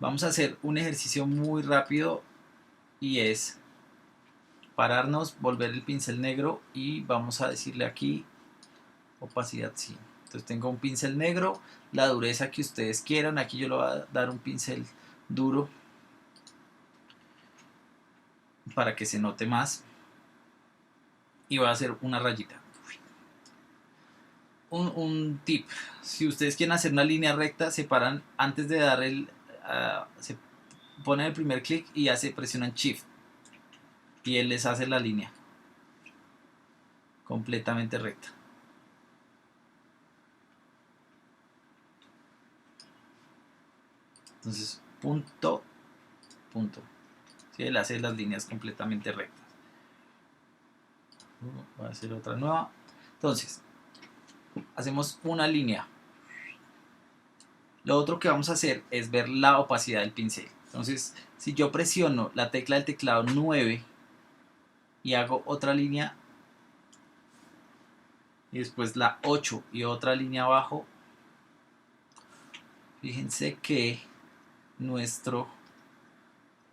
Vamos a hacer un ejercicio muy rápido y es pararnos, volver el pincel negro y vamos a decirle aquí opacidad 100. Entonces tengo un pincel negro, la dureza que ustedes quieran. Aquí yo le voy a dar un pincel duro para que se note más y voy a hacer una rayita. Un tip: si ustedes quieren hacer una línea recta, se paran antes de dar se ponen el primer clic y ya se presionan Shift y él les hace la línea completamente recta. Entonces, punto, punto. ¿Sí? Él hace las líneas completamente rectas. Voy a hacer otra nueva. Entonces, hacemos una línea. Lo otro que vamos a hacer es ver la opacidad del pincel. Entonces, si yo presiono la tecla del teclado 9 y hago otra línea y después la 8 y otra línea abajo, fíjense que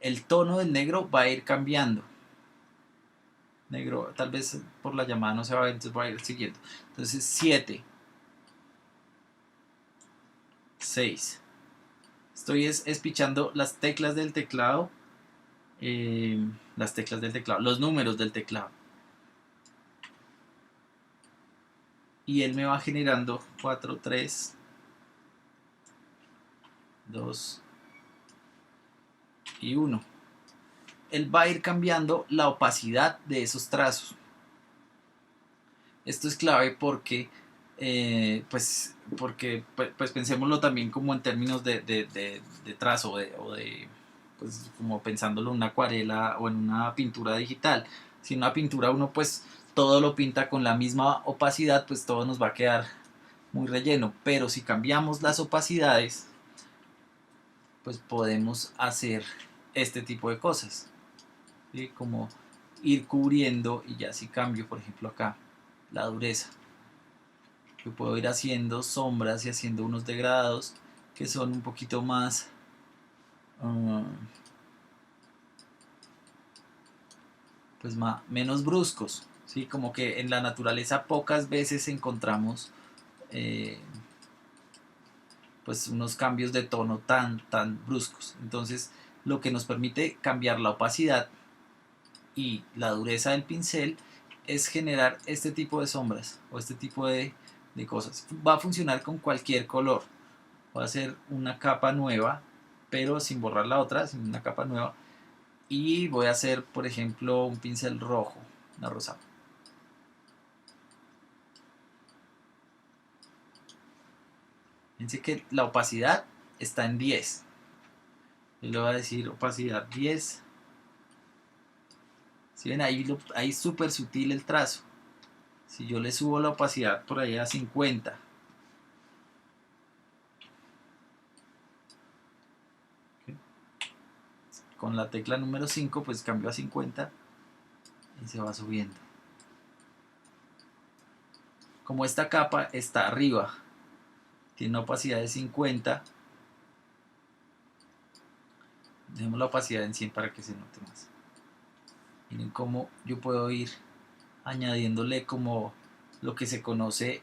el tono del negro va a ir cambiando. Negro, tal vez por la llamada no se va a ver, entonces voy a ir siguiendo. Entonces 7, 6. Estoy espichando las teclas del teclado, los números del teclado. Y él me va generando 4, 3, 2 y 1. Él va a ir cambiando la opacidad de esos trazos. Esto es clave porque, pues pensémoslo también como en términos de trazo pues como pensándolo en una acuarela o en una pintura digital. Si en una pintura uno pues todo lo pinta con la misma opacidad, pues todo nos va a quedar muy relleno. Pero si cambiamos las opacidades, pues podemos hacer este tipo de cosas, ¿sí? Como ir cubriendo, y ya si cambio por ejemplo acá la dureza, que puedo ir haciendo sombras y haciendo unos degradados que son un poquito más menos bruscos, ¿sí? Como que en la naturaleza pocas veces encontramos pues unos cambios de tono tan bruscos. Entonces lo que nos permite cambiar la opacidad y la dureza del pincel es generar este tipo de sombras o este tipo de cosas. Va a funcionar con cualquier color. Voy a hacer una capa nueva, pero sin borrar la otra, sin una capa nueva. Y voy a hacer, por ejemplo, un pincel rojo, una rosada. Fíjense que la opacidad está en 10. Yo le voy a decir opacidad 10. Si ven ahí, ahí es súper sutil el trazo. Si yo le subo la opacidad por ahí a 50, con la tecla número 5 pues cambio a 50 y se va subiendo. Como esta capa está arriba, tiene una opacidad de 50, dejemos la opacidad en 100 para que se note más. Miren cómo yo puedo ir añadiéndole como lo que se conoce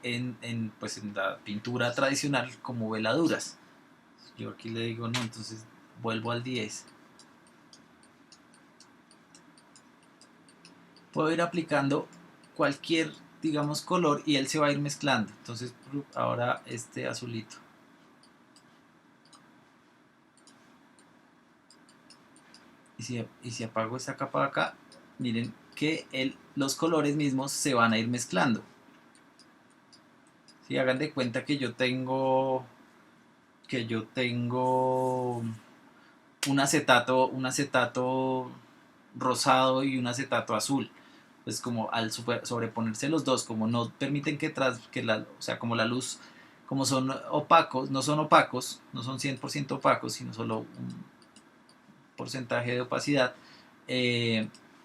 pues en la pintura tradicional como veladuras. Yo aquí le digo no, entonces vuelvo al 10. Puedo ir aplicando cualquier, digamos, color y él se va a ir mezclando. Entonces ahora este azulito. Y si apago esta capa de acá, miren que los colores mismos se van a ir mezclando. Si hagan de cuenta que yo tengo un acetato rosado y un acetato azul. Pues como al sobreponerse los dos, como no permiten o sea, como la luz, como son opacos, no son 100% opacos, sino solo un porcentaje de opacidad,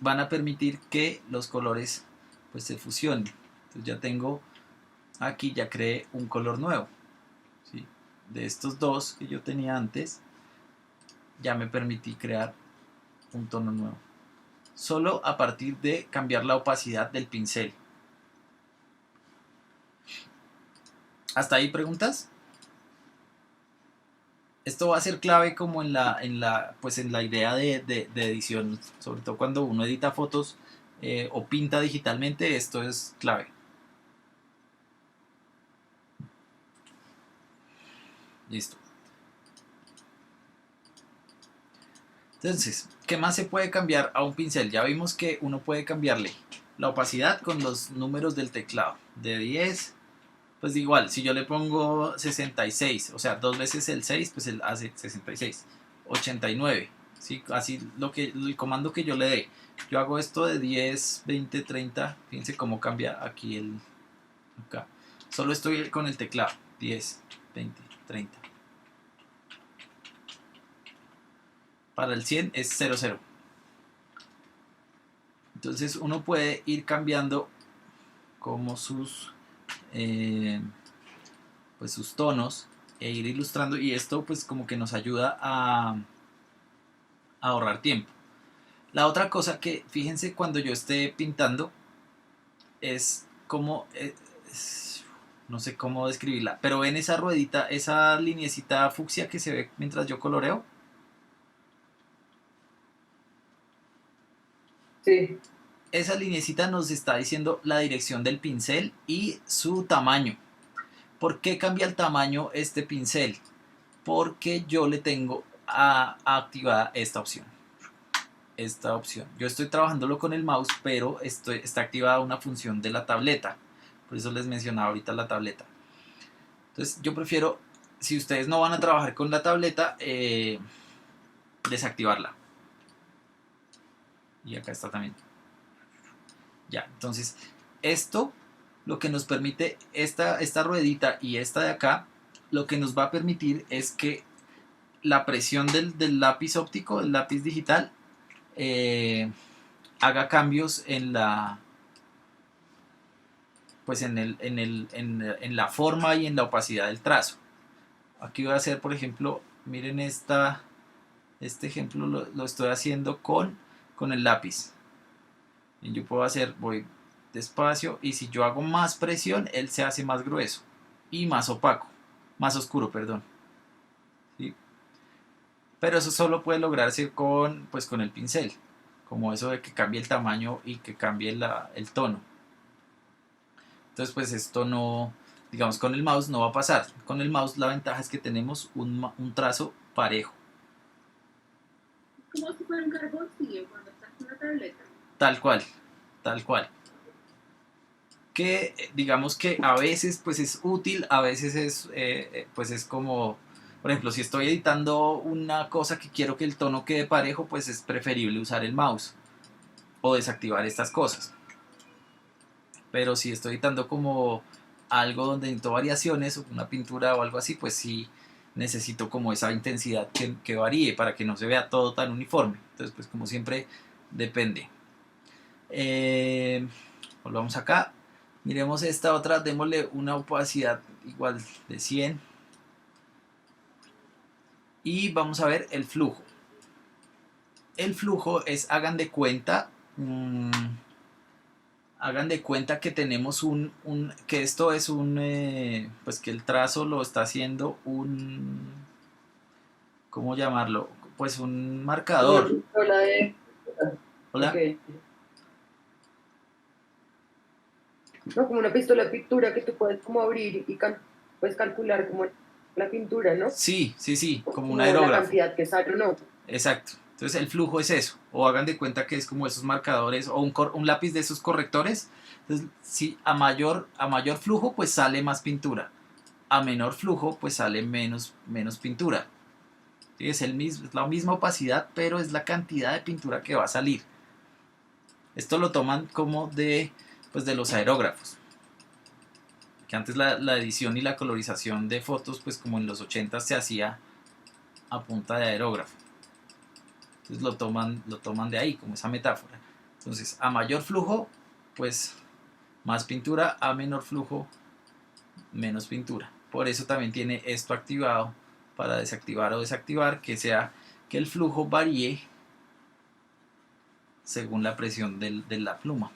van a permitir que los colores pues se fusionen. Entonces ya tengo aquí, ya creé un color nuevo, ¿sí? De estos dos que yo tenía antes, ya me permití crear un tono nuevo. Solo a partir de cambiar la opacidad del pincel. ¿Hasta ahí preguntas? Esto va a ser clave como en la idea de edición, sobre todo cuando uno edita fotos o pinta digitalmente, esto es clave. Listo. Entonces, ¿qué más se puede cambiar a un pincel? Ya vimos que uno puede cambiarle la opacidad con los números del teclado. De 10, pues igual, si yo le pongo 66, o sea, 2 veces el 6, pues él hace 66. 89, ¿sí? Así el comando que yo le dé. Yo hago esto de 10, 20, 30. Fíjense cómo cambia aquí acá. Solo estoy con el teclado. 10, 20, 30. Para el 100 es 00. Entonces uno puede ir cambiando como sus tonos e ir ilustrando, y esto pues como que nos ayuda a ahorrar tiempo. La otra cosa que fíjense cuando yo esté pintando es como no sé cómo describirla, pero ven esa ruedita, esa lineecita fucsia que se ve mientras yo coloreo. Sí. Esa lineecita nos está diciendo la dirección del pincel y su tamaño. ¿Por qué cambia el tamaño este pincel? Porque yo le tengo activada esta opción. Yo estoy trabajándolo con el mouse, pero está activada una función de la tableta. Por eso les mencionaba ahorita la tableta. Entonces yo prefiero, si ustedes no van a trabajar con la tableta, desactivarla. Y acá está también. Ya, entonces esto lo que nos permite, esta ruedita y esta de acá, lo que nos va a permitir es que la presión del lápiz óptico, del lápiz digital, haga cambios en la en la forma y en la opacidad del trazo. Aquí voy a hacer, por ejemplo, miren este ejemplo lo estoy haciendo con el lápiz. Y yo puedo voy despacio, y si yo hago más presión, él se hace más grueso y más opaco, más oscuro, perdón. ¿Sí? Pero eso solo puede lograrse con el pincel, como eso de que cambie el tamaño y que cambie el tono. Entonces pues esto no, digamos, con el mouse no va a pasar. Con el mouse la ventaja es que tenemos un trazo parejo. Como si fuera un carboncillo cuando estás con la tableta. Tal cual, tal cual. Que digamos que a veces pues es útil, a veces es como, por ejemplo, si estoy editando una cosa que quiero que el tono quede parejo, pues es preferible usar el mouse o desactivar estas cosas. Pero si estoy editando como algo donde necesito variaciones, una pintura o algo así, pues sí necesito como esa intensidad que varíe para que no se vea todo tan uniforme. Entonces, pues como siempre, depende. Volvamos acá. Miremos esta otra, démosle una opacidad igual de 100. Y vamos a ver el flujo. El flujo es, hagan de cuenta que tenemos que esto es pues que el trazo lo está haciendo ¿cómo llamarlo? Pues un marcador. Hola. Okay. No, como una pistola de pintura que tú puedes como abrir y puedes calcular como la pintura, ¿no? Sí, como un la aerógrafo. cantidad que sale o no. Exacto. Entonces el flujo es eso. O hagan de cuenta que es como esos marcadores o un lápiz de esos correctores. Entonces, si a mayor flujo, pues sale más pintura. A menor flujo, pues sale menos pintura. ¿Sí? Es la misma opacidad, pero es la cantidad de pintura que va a salir. Esto lo toman como de los aerógrafos. Que antes la edición y la colorización de fotos, pues como en los 80 se hacía a punta de aerógrafo. Entonces lo toman de ahí, como esa metáfora. Entonces, a mayor flujo, pues más pintura, a menor flujo, menos pintura. Por eso también tiene esto activado para desactivar o desactivar, que sea que el flujo varíe según la presión de la pluma.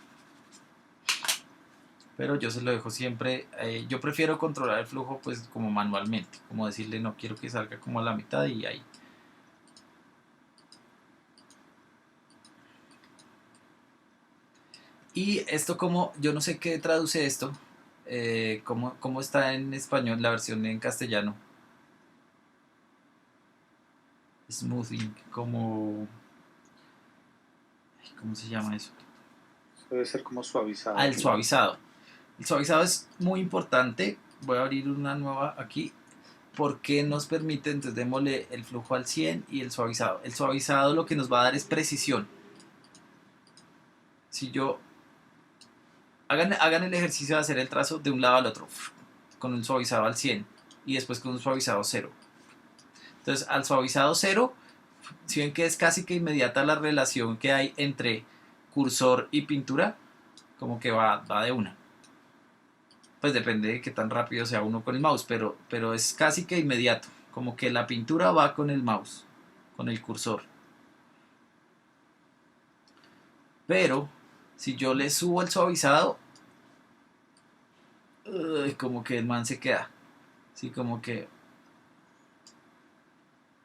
Pero yo se lo dejo siempre, yo prefiero controlar el flujo pues como manualmente, como decirle no quiero que salga como a la mitad y ahí. Y esto como, yo no sé qué traduce esto, cómo está en español la versión en castellano. Smoothing, ¿cómo se llama eso? Debe ser como suavizado. El suavizado. El suavizado es muy importante. Voy a abrir una nueva aquí porque nos permite, entonces démosle el flujo al 100 y el suavizado. El suavizado lo que nos va a dar es precisión. Si yo hagan el ejercicio de hacer el trazo de un lado al otro con el suavizado al 100 y después con un suavizado 0. Entonces al suavizado 0, si ven que es casi que inmediata la relación que hay entre cursor y pintura, como que va de una. Pues depende de qué tan rápido sea uno con el mouse, pero es casi que inmediato, como que la pintura va con el mouse, con el cursor. Pero si yo le subo el suavizado, como que el man se queda. Sí, como que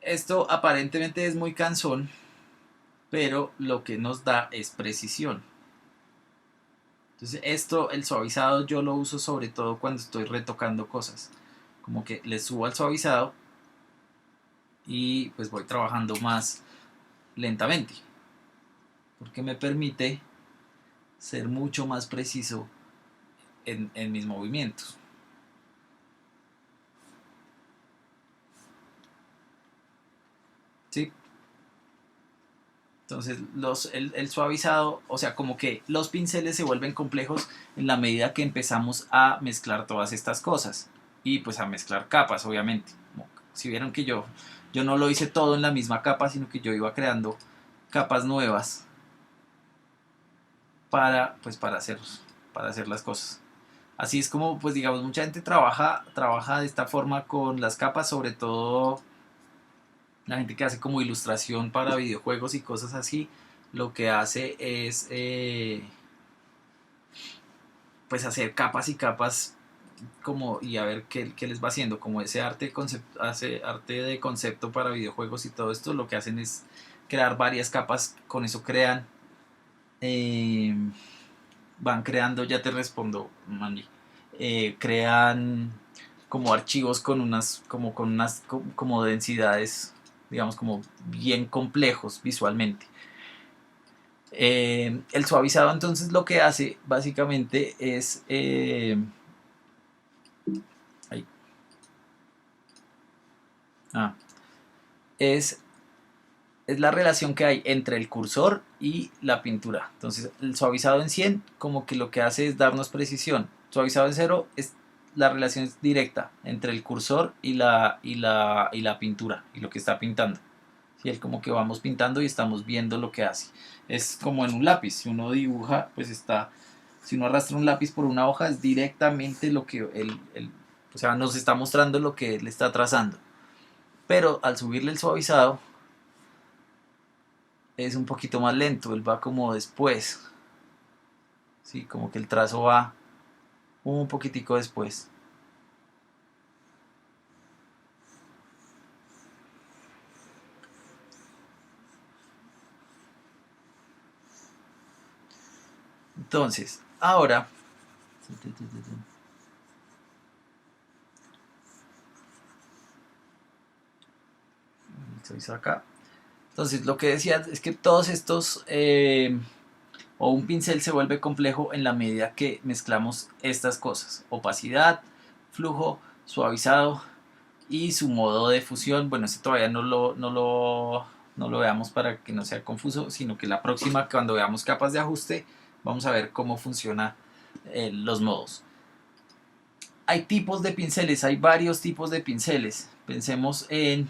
esto aparentemente es muy cansón, pero lo que nos da es precisión. Entonces el suavizado yo lo uso sobre todo cuando estoy retocando cosas. Como que le subo al suavizado y pues voy trabajando más lentamente. Porque me permite ser mucho más preciso en mis movimientos. ¿Sí? Entonces el suavizado, o sea, como que los pinceles se vuelven complejos en la medida que empezamos a mezclar todas estas cosas. Y pues a mezclar capas, obviamente. Si vieron que yo no lo hice todo en la misma capa, sino que yo iba creando capas nuevas para hacer las cosas. Así es como, pues digamos, mucha gente trabaja de esta forma con las capas, sobre todo la gente que hace como ilustración para videojuegos y cosas así, lo que hace es pues hacer capas y capas como y a ver qué les va haciendo, como ese arte de concepto para videojuegos y todo esto, lo que hacen es crear varias capas, con eso crean van creando, ya te respondo, Mandy, crean como archivos con unas como densidades, digamos, como bien complejos visualmente. El suavizado entonces lo que hace básicamente es es la relación que hay entre el cursor y la pintura. Entonces el suavizado en 100 como que lo que hace es darnos precisión. Suavizado en 0 es la relación es directa entre el cursor y la pintura y lo que está pintando. ¿Sí? Es como que vamos pintando y estamos viendo lo que hace. Es como en un lápiz, si uno dibuja, pues está, si uno arrastra un lápiz por una hoja, es directamente lo que o sea, nos está mostrando lo que él está trazando. Pero al subirle el suavizado, es un poquito más lento, él va como después. Sí, como que el trazo va un poquitico después. Entonces, ahora acá. Entonces, lo que decía es que todos estos o un pincel se vuelve complejo en la medida que mezclamos estas cosas: opacidad, flujo, suavizado y su modo de fusión. Bueno, este todavía no lo veamos para que no sea confuso, sino que la próxima, cuando veamos capas de ajuste, vamos a ver cómo funcionan los modos. Hay tipos de pinceles, hay varios tipos de pinceles. Pensemos en,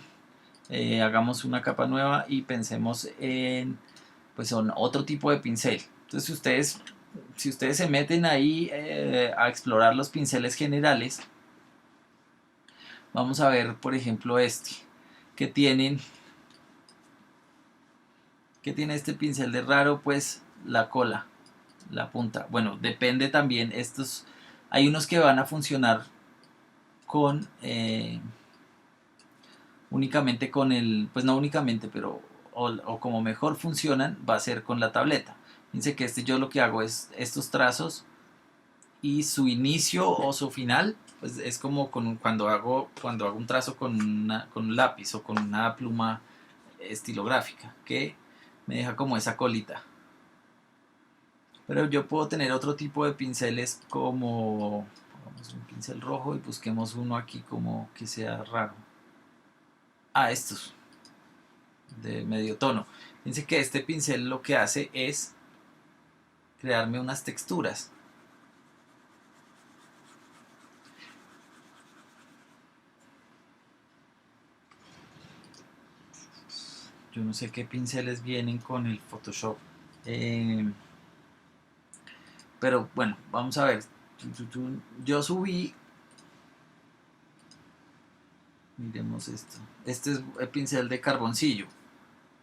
hagamos una capa nueva y pensemos en, pues, son otro tipo de pincel. Entonces, si ustedes se meten ahí a explorar los pinceles generales, vamos a ver, por ejemplo, que tiene este pincel de raro, pues la cola, la punta. Bueno, depende también, hay unos que van a funcionar con únicamente con pues no únicamente, pero o como mejor funcionan va a ser con la tableta. Fíjense que yo lo que hago es estos trazos y su inicio o su final, pues es como cuando hago un trazo con un lápiz o con una pluma estilográfica, que me deja como esa colita. Pero yo puedo tener otro tipo de pinceles, como pongamos un pincel rojo y busquemos uno aquí como que sea raro. Estos de medio tono. Fíjense que este pincel lo que hace es crearme unas texturas. Yo no sé qué pinceles vienen con el Photoshop. Pero bueno, vamos a ver. Yo subí. Miremos esto. Este es el pincel de carboncillo.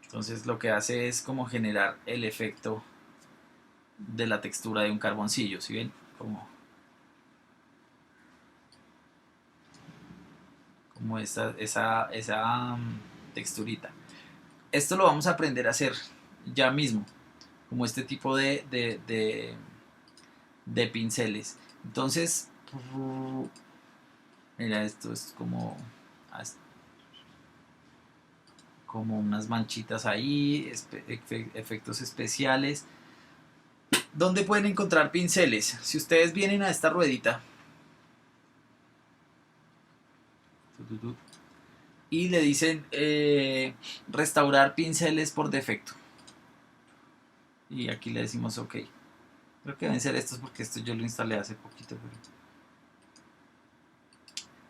Entonces lo que hace es como generar el efecto de la textura de un carboncillo. ¿Sí ven? Como esa texturita. Esto lo vamos a aprender a hacer ya mismo, como este tipo de pinceles. Entonces, mira, esto es como unas manchitas ahí, efectos especiales. ¿Dónde pueden encontrar pinceles? Si ustedes vienen a esta ruedita y le dicen restaurar pinceles por defecto, y aquí le decimos OK. Creo que deben ser estos porque esto yo lo instalé hace poquito, pero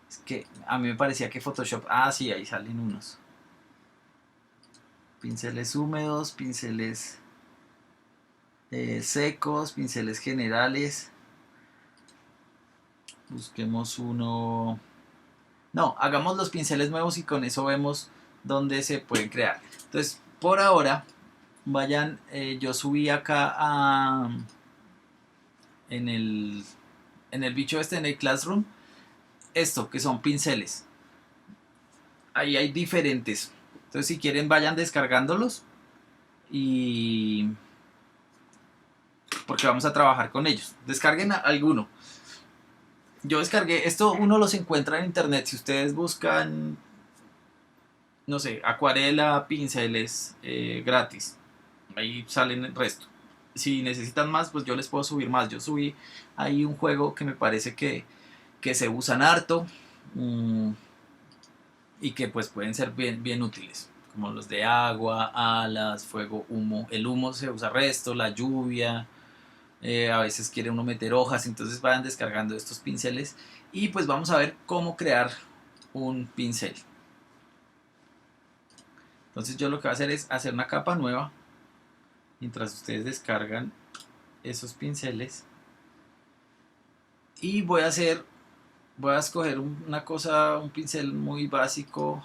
es que a mí me parecía que Photoshop, sí, ahí salen unos pinceles húmedos, pinceles secos, pinceles generales. Busquemos uno. No, hagamos los pinceles nuevos y con eso vemos dónde se pueden crear. Entonces, por ahora, vayan, yo subí acá en el bicho en el Classroom, esto que son pinceles. Ahí hay diferentes. Entonces, si quieren, vayan descargándolos y porque vamos a trabajar con ellos. Descarguen alguno. Yo descargué esto, uno los encuentra en internet. Si ustedes buscan, no sé, acuarela, pinceles gratis, ahí salen el resto. Si necesitan más, pues yo les puedo subir más. Yo subí ahí un juego que me parece que se usan harto y que pues pueden ser bien útiles, como los de agua, alas, fuego, humo. El humo se usa resto, la lluvia, A veces quiere uno meter hojas, entonces vayan descargando estos pinceles y pues vamos a ver cómo crear un pincel. Entonces yo lo que voy a hacer es hacer una capa nueva mientras ustedes descargan esos pinceles y voy a escoger una cosa, un pincel muy básico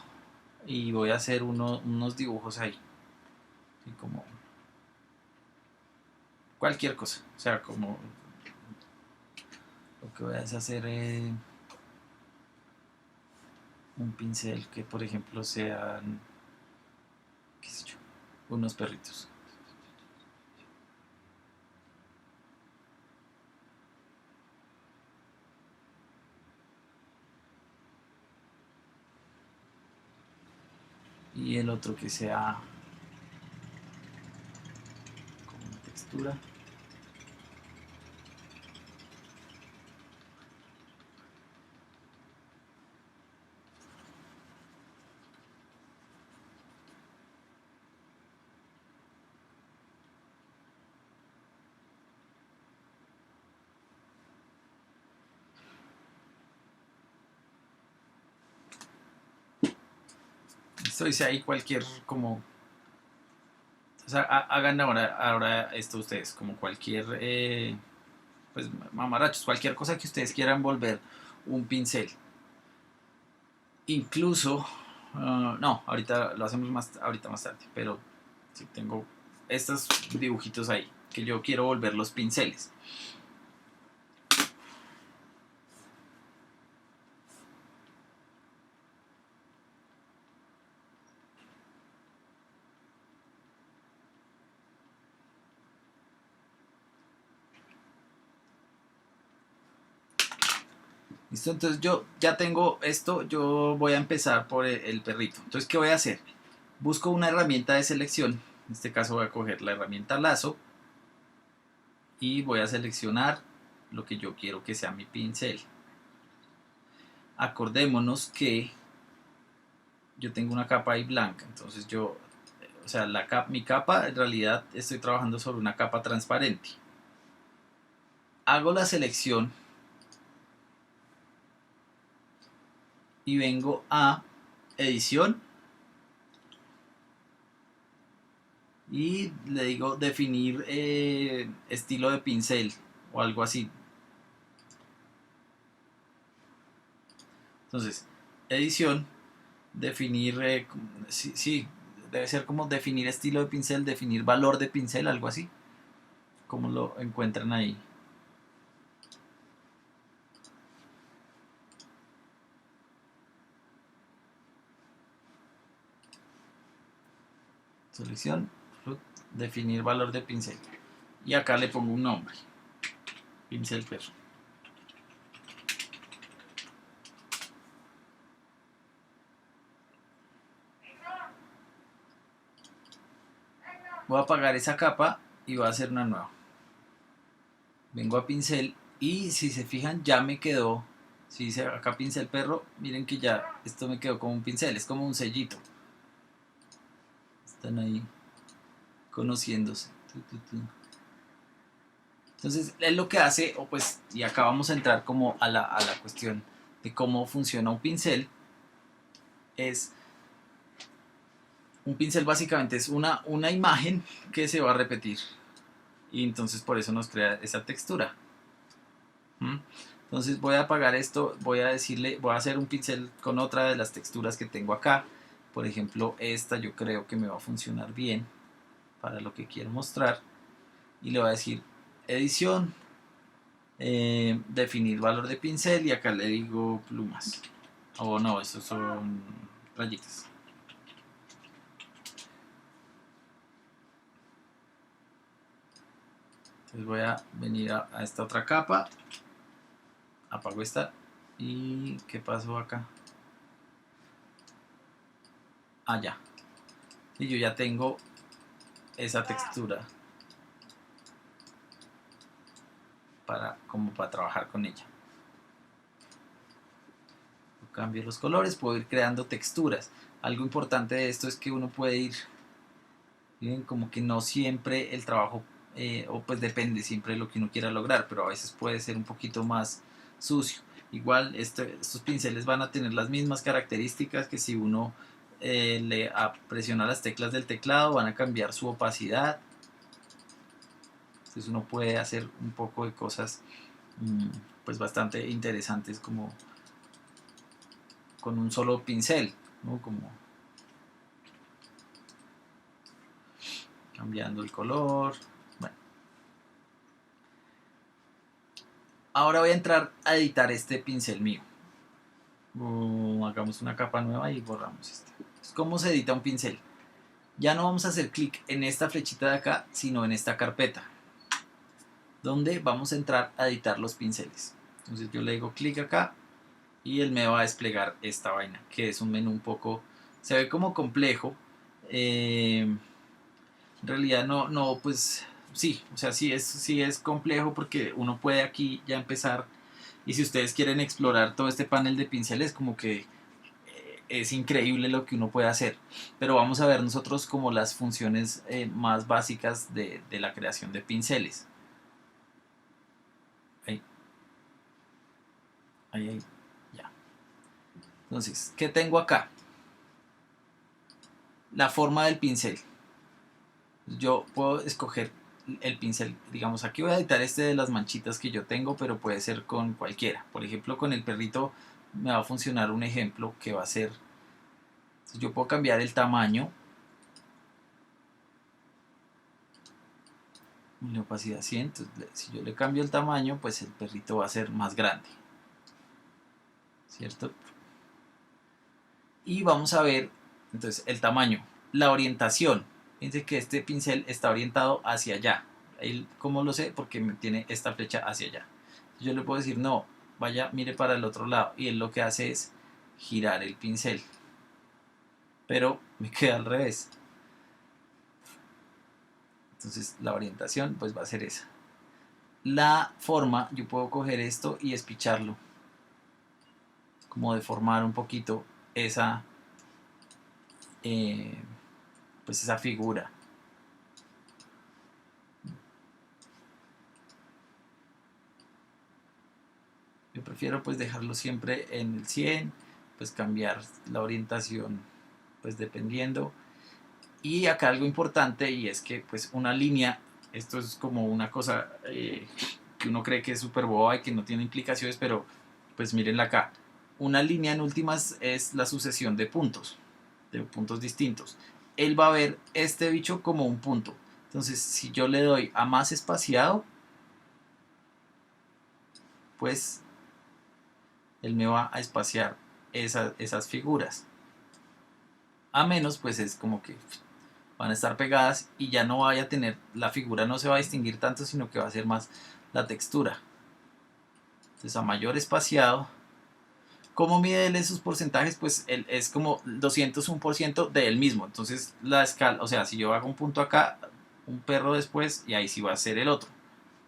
y voy a hacer unos dibujos ahí, así como cualquier cosa, o sea, como lo que voy a hacer un pincel que por ejemplo sean, qué sé yo, unos perritos. Y el otro que sea con una textura. Listo, dice ahí cualquier como, o sea, hagan ahora esto ustedes, como cualquier, pues mamarachos, cualquier cosa que ustedes quieran volver un pincel. Incluso, no, ahorita lo hacemos ahorita más tarde, pero sí tengo estos dibujitos ahí que yo quiero volver los pinceles. Listo, entonces yo ya tengo esto, yo voy a empezar por el perrito. Entonces, ¿qué voy a hacer? Busco una herramienta de selección, en este caso voy a coger la herramienta lazo y voy a seleccionar lo que yo quiero que sea mi pincel. Acordémonos que yo tengo una capa ahí blanca, entonces yo, o sea, mi capa en realidad estoy trabajando sobre una capa transparente. Hago la selección y vengo a edición y le digo definir estilo de pincel o algo así. Entonces, edición, definir, sí, debe ser como definir estilo de pincel, definir valor de pincel, algo así, como lo encuentran ahí. Selección, definir valor de pincel. Y acá le pongo un nombre, pincel perro. Voy a apagar esa capa y voy a hacer una nueva. Vengo a pincel y si se fijan ya me quedó, si dice acá pincel perro, miren que ya esto me quedó como un pincel, es como un sellito. Están ahí conociéndose. Entonces es lo que hace, o pues, y acá vamos a entrar como a la cuestión de cómo funciona un pincel. Es un pincel básicamente es una imagen que se va a repetir y entonces por eso nos crea esa textura. Entonces voy a apagar esto, voy a hacer un pincel con otra de las texturas que tengo acá. Por ejemplo, esta yo creo que me va a funcionar bien para lo que quiero mostrar y le voy a decir edición, definir valor de pincel y acá le digo plumas. O no, esos son rayitas. Entonces voy a venir a esta otra capa, apago esta y ¿qué pasó acá? Ah, ya. Y yo ya tengo esa textura como para trabajar con ella. Cambio los colores, puedo ir creando texturas. Algo importante de esto es que uno puede ir, ¿bien? Como que no siempre el trabajo o pues depende siempre de lo que uno quiera lograr, pero a veces puede ser un poquito más sucio. Igual estos pinceles van a tener las mismas características que si uno le presiona las teclas del teclado, van a cambiar su opacidad. Entonces uno puede hacer un poco de cosas pues bastante interesantes como con un solo pincel, ¿no? Como cambiando el color. Bueno. Ahora voy a entrar a editar este pincel mío. Hagamos una capa nueva y borramos este. ¿Cómo se edita un pincel? Ya no vamos a hacer clic en esta flechita de acá, sino en esta carpeta, donde vamos a entrar a editar los pinceles. Entonces yo le digo clic acá y él me va a desplegar esta vaina, que es un menú un poco, se ve como complejo. En realidad no, pues sí, o sea, sí es complejo porque uno puede aquí ya empezar, y si ustedes quieren explorar todo este panel de pinceles, como que es increíble lo que uno puede hacer, pero vamos a ver nosotros como las funciones más básicas de la creación de pinceles. Ahí, ya. Entonces, ¿qué tengo acá? La forma del pincel. Yo puedo escoger el pincel, digamos, aquí voy a editar este de las manchitas que yo tengo, pero puede ser con cualquiera. Por ejemplo, con el perrito me va a funcionar un ejemplo que va a ser, yo puedo cambiar el tamaño, la opacidad 100, entonces, si yo le cambio el tamaño, pues el perrito va a ser más grande, ¿cierto? Y vamos a ver, entonces, el tamaño, la orientación. Fíjense que este pincel está orientado hacia allá. ¿Cómo lo sé? Porque me tiene esta flecha hacia allá. Yo le puedo decir, no, vaya, mire para el otro lado. Y él lo que hace es girar el pincel. Pero me queda al revés. Entonces la orientación pues va a ser esa. La forma, yo puedo coger esto y espicharlo. Como deformar un poquito esa, pues esa figura. Yo prefiero pues dejarlo siempre en el 100, pues cambiar la orientación pues dependiendo. Y acá algo importante, y es que pues una línea, esto es como una cosa que uno cree que es súper boba y que no tiene implicaciones, pero pues mírenla acá. Una línea en últimas es la sucesión de puntos distintos. Él va a ver este bicho como un punto. Entonces si yo le doy a más espaciado, pues él me va a espaciar esas figuras. A menos, pues es como que van a estar pegadas y ya no vaya a tener, la figura no se va a distinguir tanto, sino que va a ser más la textura. Entonces a mayor espaciado, ¿cómo mide él esos porcentajes? Pues él es como 201% de él mismo. Entonces la escala, o sea, si yo hago un punto acá, un perro después, y ahí sí va a ser el otro.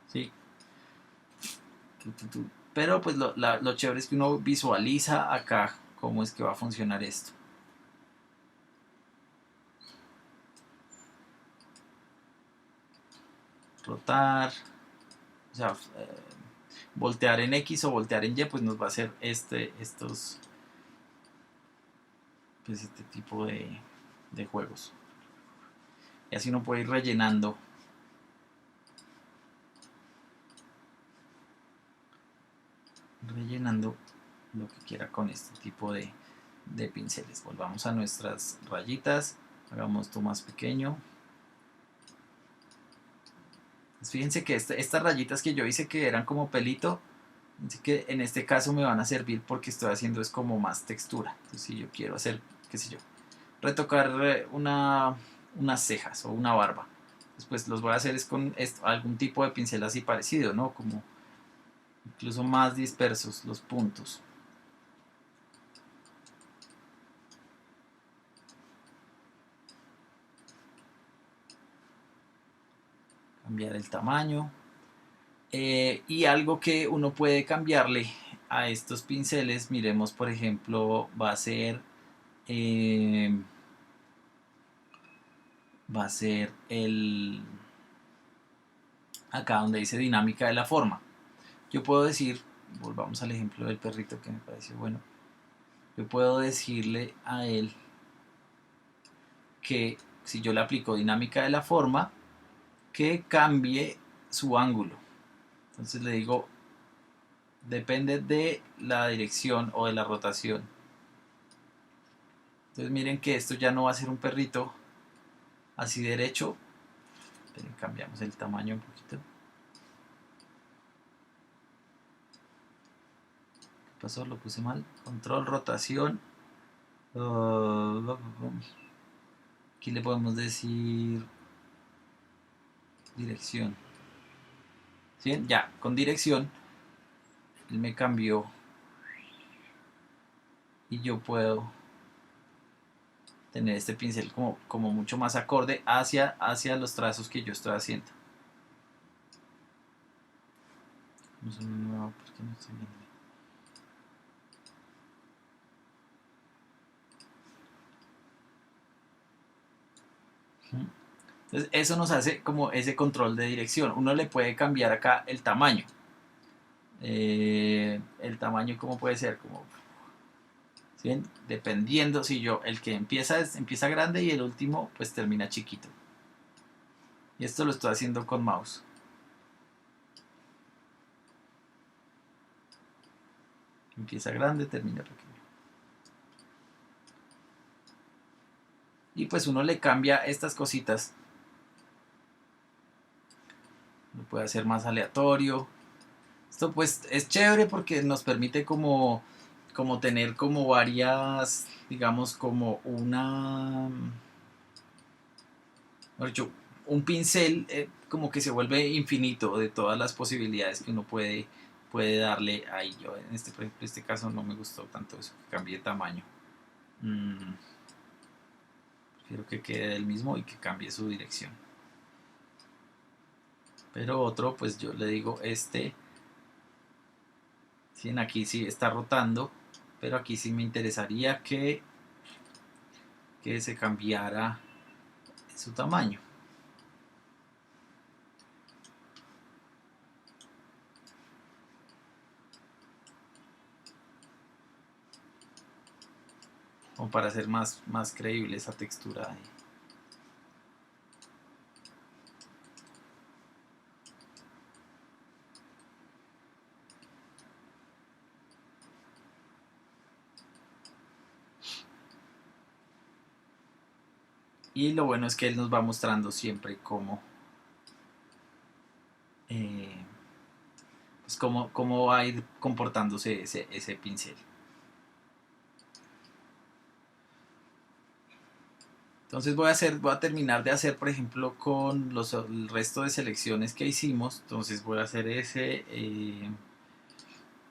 ¿Sí? Pero pues lo chévere es que uno visualiza acá cómo es que va a funcionar esto. Rotar, o sea, voltear en X o voltear en Y, pues nos va a hacer este tipo de juegos. Y así uno puede ir rellenando lo que quiera con este tipo de pinceles. Volvamos a nuestras rayitas, hagamos esto más pequeño. Pues fíjense que estas rayitas que yo hice que eran como pelito, que en este caso me van a servir porque estoy haciendo es como más textura. Entonces si yo quiero hacer, qué sé yo, retocar unas cejas o una barba, pues los voy a hacer es con algún tipo de pincel así parecido, ¿no? Como incluso más dispersos los puntos. Cambiar el tamaño. Y algo que uno puede cambiarle a estos pinceles, miremos por ejemplo, va a ser el acá donde dice dinámica de la forma. Yo puedo decir, volvamos al ejemplo del perrito que me pareció bueno, yo puedo decirle a él que si yo le aplico dinámica de la forma, que cambie su ángulo. Entonces le digo, depende de la dirección o de la rotación. Entonces miren que esto ya no va a ser un perrito así derecho. Cambiamos el tamaño un poquito. ¿Qué pasó? Lo puse mal. Control, rotación. Aquí le podemos decir dirección. ¿Sí? Ya, con dirección él me cambió y yo puedo tener este pincel como mucho más acorde hacia los trazos que yo estoy haciendo. No sé, no, ¿por qué no estoy viendo? Entonces eso nos hace como ese control de dirección. Uno le puede cambiar acá el tamaño. El tamaño como puede ser, como ¿sí? Dependiendo si yo el que empieza grande y el último pues termina chiquito. Y esto lo estoy haciendo con mouse. Empieza grande, termina pequeño. Y pues uno le cambia estas cositas. Lo puede hacer más aleatorio. Esto pues es chévere porque nos permite como tener como varias, digamos como un pincel como que se vuelve infinito de todas las posibilidades que uno puede darle ahí. Yo en por ejemplo, este caso no me gustó tanto eso, que cambie de tamaño. Prefiero que quede el mismo y que cambie su dirección. Pero otro, pues yo le digo ¿sí? Aquí sí está rotando, pero aquí sí me interesaría que se cambiara su tamaño. Como para hacer más creíble esa textura ahí. Y lo bueno es que él nos va mostrando siempre cómo va a ir comportándose ese pincel. Entonces voy a terminar de hacer, por ejemplo, con el resto de selecciones que hicimos. Entonces voy a hacer ese,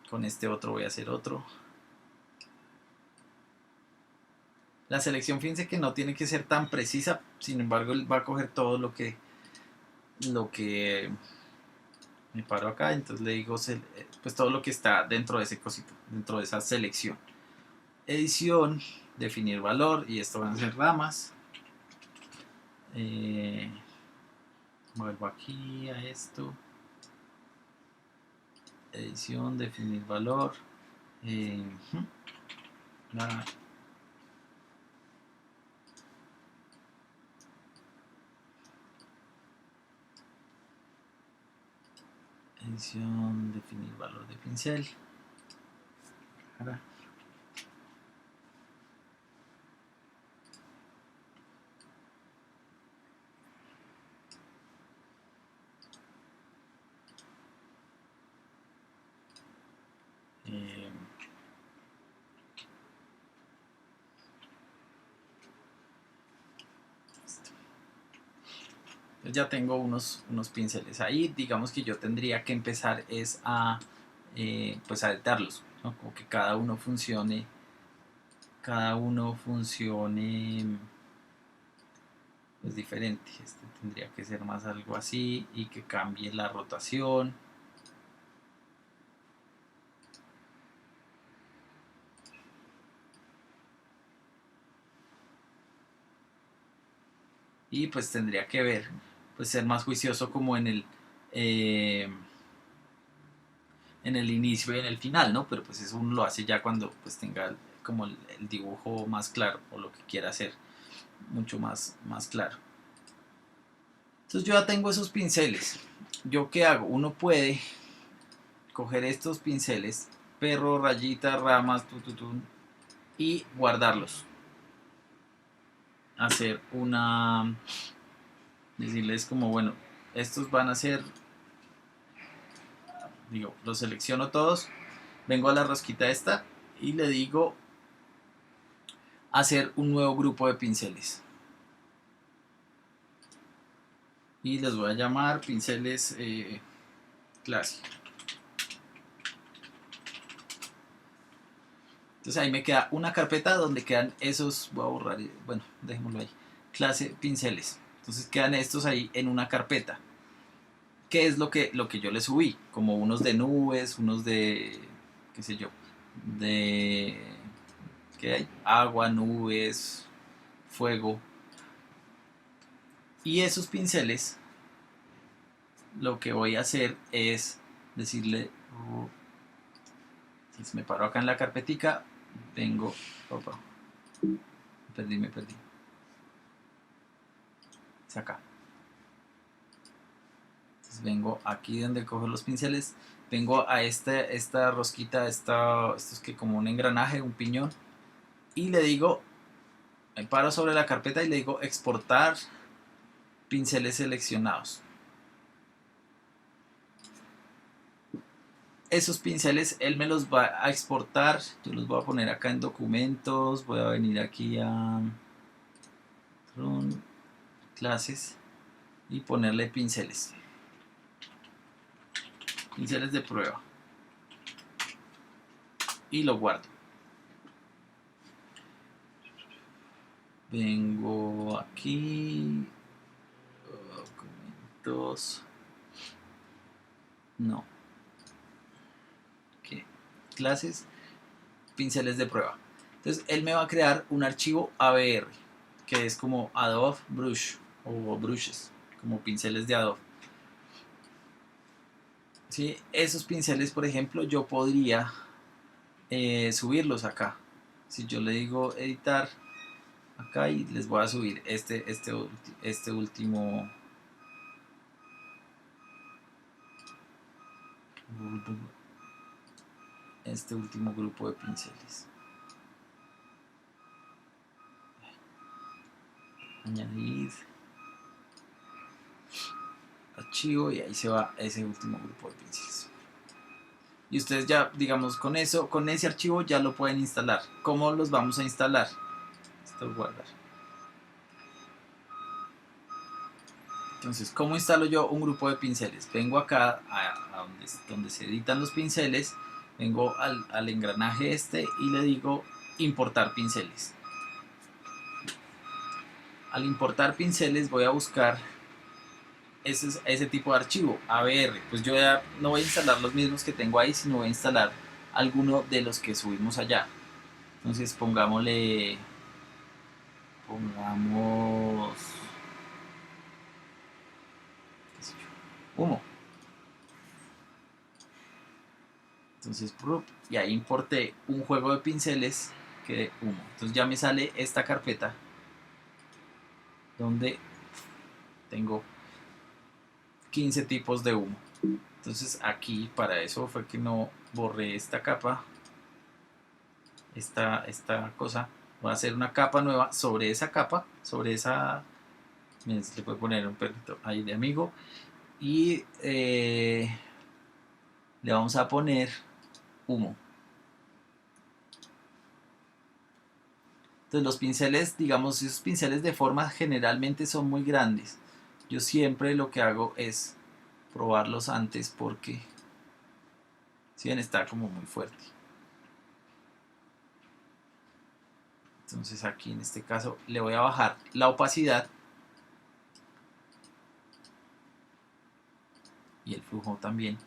con este otro voy a hacer otro. La selección, fíjense que no tiene que ser tan precisa, sin embargo él va a coger todo lo que me paro acá, entonces le digo pues todo lo que está dentro de ese cosito, dentro de esa selección. Edición, definir valor, y esto van a ser ramas. Vuelvo aquí a esto. Edición, definir valor. La edición, definir valor de pincel. Ahora. Ya tengo unos pinceles ahí. Digamos que yo tendría que empezar pues a editarlos, ¿no? Como que cada uno funcione pues diferente. Este tendría que ser más algo así y que cambie la rotación. Y pues tendría que pues ser más juicioso como en eh, en el inicio y en el final, ¿no? Pero pues eso uno lo hace ya cuando pues tenga como el dibujo más claro o lo que quiera hacer mucho más claro. Entonces yo ya tengo esos pinceles. ¿Yo qué hago? Uno puede coger estos pinceles, perro, rayitas, ramas, y guardarlos. Hacer una... decirles como, bueno, estos van a ser... digo, los selecciono todos, vengo a la rosquita esta y le digo hacer un nuevo grupo de pinceles. Y les voy a llamar pinceles clase. Entonces ahí me queda una carpeta donde quedan esos, voy a borrar, bueno, dejémoslo ahí, clase pinceles. Entonces quedan estos ahí en una carpeta. ¿Qué es lo que yo le subí? Como unos de nubes, unos de, qué sé yo, de, ¿qué hay? Agua, nubes, fuego. Y esos pinceles, lo que voy a hacer es decirle, si me paro acá en la carpetica, vengo, opa, me perdí, es acá. Entonces vengo aquí donde cojo los pinceles, vengo a esta rosquita, esto es que como un engranaje, un piñón, y le digo, me paro sobre la carpeta y le digo exportar pinceles seleccionados. Esos pinceles él me los va a exportar, yo los voy a poner acá en documentos, voy a venir aquí a clases y ponerle pinceles de prueba y lo guardo. Vengo aquí, documentos, no, ¿qué? Clases, pinceles de prueba. Entonces él me va a crear un archivo ABR, que es como Adobe Brush o Brushes, como pinceles de Adobe. ¿Sí? Esos pinceles, por ejemplo, yo podría subirlos acá. Si yo le digo editar acá y les voy a subir este último grupo de pinceles. Añadir archivo y ahí se va ese último grupo de pinceles. Y ustedes ya, digamos, con eso, con ese archivo ya lo pueden instalar. ¿Cómo los vamos a instalar? Esto guardar. Entonces, ¿cómo instalo yo un grupo de pinceles? Vengo acá a donde se editan los pinceles, vengo al engranaje este y le digo importar pinceles. Al importar pinceles voy a buscar ese tipo de archivo, ABR. Pues yo ya no voy a instalar los mismos que tengo ahí, sino voy a instalar alguno de los que subimos allá. Entonces pongamos qué sé yo, humo. Entonces, y ahí importé un juego de pinceles que de humo. Entonces ya me sale esta carpeta donde tengo 15 tipos de humo. Entonces aquí, para eso fue que no borré esta capa, esta cosa. Voy a hacer una capa nueva sobre esa capa, sobre esa, miren, se le puede poner un perrito ahí de amigo, y le vamos a poner humo. Entonces los pinceles, digamos, esos pinceles de forma generalmente son muy grandes. Yo siempre lo que hago es probarlos antes porque si ven, está como muy fuerte. Entonces aquí en este caso le voy a bajar la opacidad y el flujo también.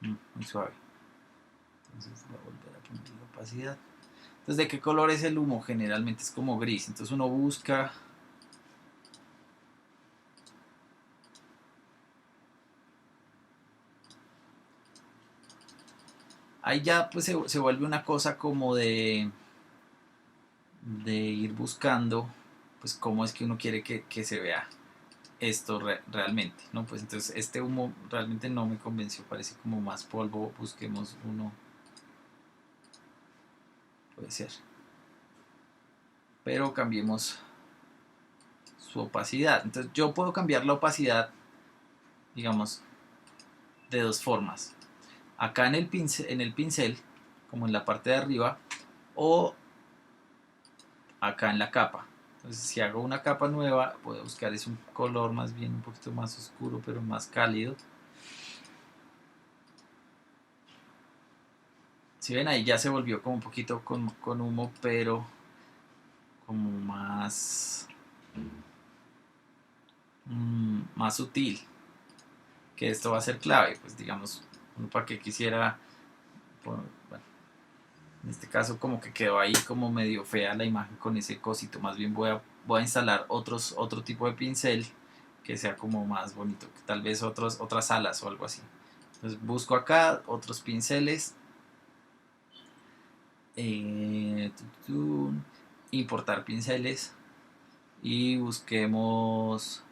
Muy suave. Entonces voy a volver a poner la opacidad. Entonces, ¿de qué color es el humo? Generalmente es como gris. Entonces uno busca ahí ya pues se vuelve una cosa como de ir buscando pues cómo es que uno quiere que se vea esto realmente, ¿no? Pues entonces este humo realmente no me convenció, parece como más polvo, busquemos uno, puede ser, pero cambiemos su opacidad. Entonces yo puedo cambiar la opacidad, digamos, de dos formas. Acá en el pincel, como en la parte de arriba, o acá en la capa. Entonces si hago una capa nueva, puedo buscar es un color más bien un poquito más oscuro, pero más cálido. Si ven ahí ya se volvió como un poquito con humo, pero como más sutil, que esto va a ser clave, pues digamos, para que quisiera, bueno, en este caso como que quedó ahí como medio fea la imagen con ese cosito, más bien voy a instalar otro tipo de pincel que sea como más bonito, que tal vez otras alas o algo así. Entonces busco acá otros pinceles, eh, importar pinceles y busquemos,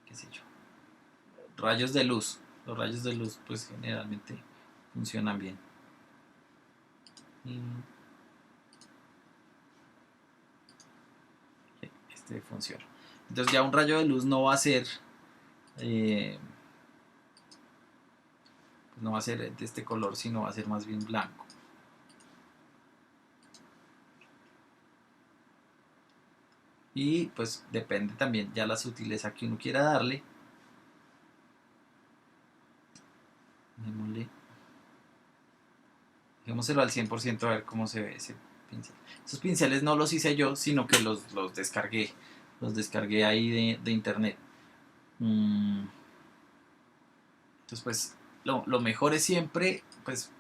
qué sé yo, rayos de luz. Los rayos de luz pues generalmente funcionan bien. Y este funciona. Entonces ya un rayo de luz no va a ser no va a ser de este color, sino va a ser más bien blanco. Y pues depende también ya la sutileza que uno quiera darle. Dejémoselo al 100% a ver cómo se ve ese pincel. Esos pinceles no los hice yo, sino que los descargué. Los descargué ahí de internet. Entonces pues lo mejor es siempre, pues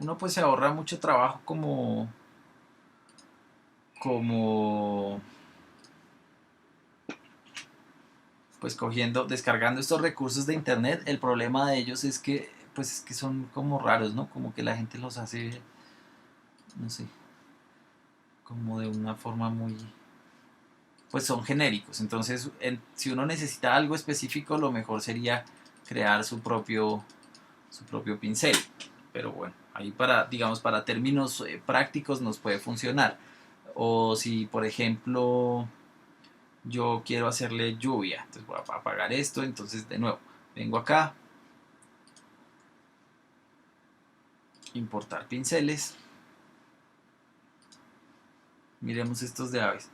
uno pues se ahorra mucho trabajo como pues descargando estos recursos de internet. El problema de ellos es que pues es que son como raros, ¿no? Como que la gente los hace, no sé, como de una forma muy, pues son genéricos. Entonces si uno necesita algo específico, lo mejor sería crear su propio pincel. Pero bueno, ahí digamos, para términos prácticos nos puede funcionar. O si por ejemplo yo quiero hacerle lluvia, entonces voy a apagar esto, entonces de nuevo vengo acá, importar pinceles, miremos estos de aves.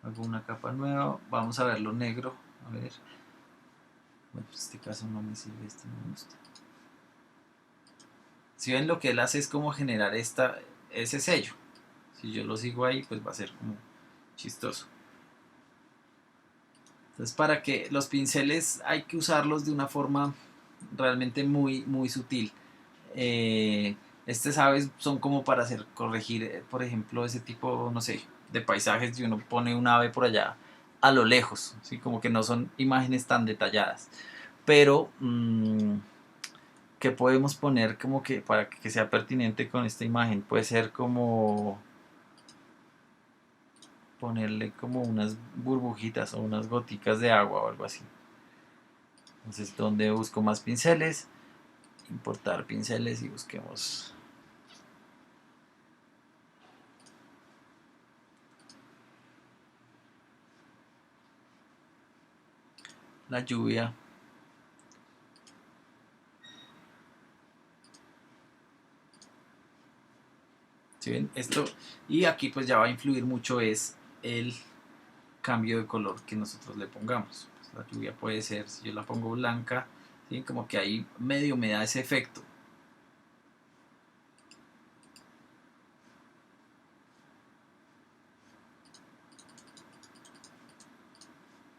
Hago una capa nueva, vamos a ver lo negro, a ver, bueno, pues este caso no me sirve, este no me gusta. Si ven, lo que él hace es como generar ese sello. Si yo lo sigo ahí, pues va a ser como chistoso. Entonces, para que los pinceles hay que usarlos de una forma realmente muy, muy sutil. Estas aves son como para corregir, por ejemplo, ese tipo, no sé, de paisajes, y uno pone un ave por allá a lo lejos, ¿sí? Como que no son imágenes tan detalladas. Pero, ¿qué podemos poner como que para que sea pertinente con esta imagen? Puede ser como ponerle como unas burbujitas o unas goticas de agua o algo así. Entonces, ¿dónde busco más pinceles? Importar pinceles y busquemos la lluvia. ¿Sí ven? Esto, y aquí pues ya va a influir mucho es el cambio de color que nosotros le pongamos. Pues la lluvia puede ser, si yo la pongo blanca, ¿sí? Como que ahí medio me da ese efecto.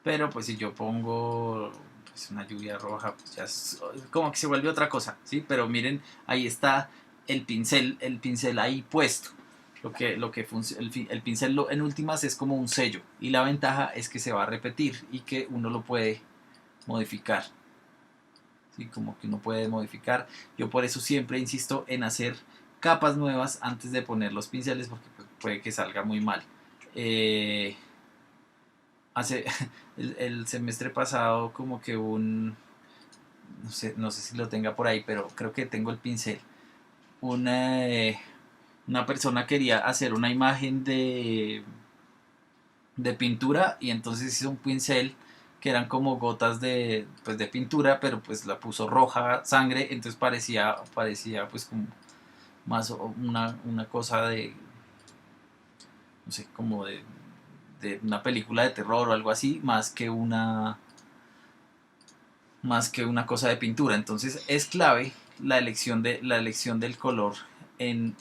Pero pues si yo pongo pues, una lluvia roja, pues ya es como que se vuelve otra cosa, ¿sí? Pero miren, ahí está el pincel ahí puesto. el pincel en últimas es como un sello, y la ventaja es que se va a repetir y que uno lo puede modificar. ¿Sí? Como que uno puede modificar. Yo por eso siempre insisto en hacer capas nuevas antes de poner los pinceles, porque puede que salga muy mal. Hace el semestre pasado como que no sé si lo tenga por ahí, pero creo que tengo el pincel. Una persona quería hacer una imagen de pintura, y entonces hizo un pincel que eran como gotas pues de pintura, pero pues la puso roja, sangre, entonces parecía pues como más una cosa de, no sé, como de una película de terror o algo así, más que una cosa de pintura. Entonces es clave la elección del color en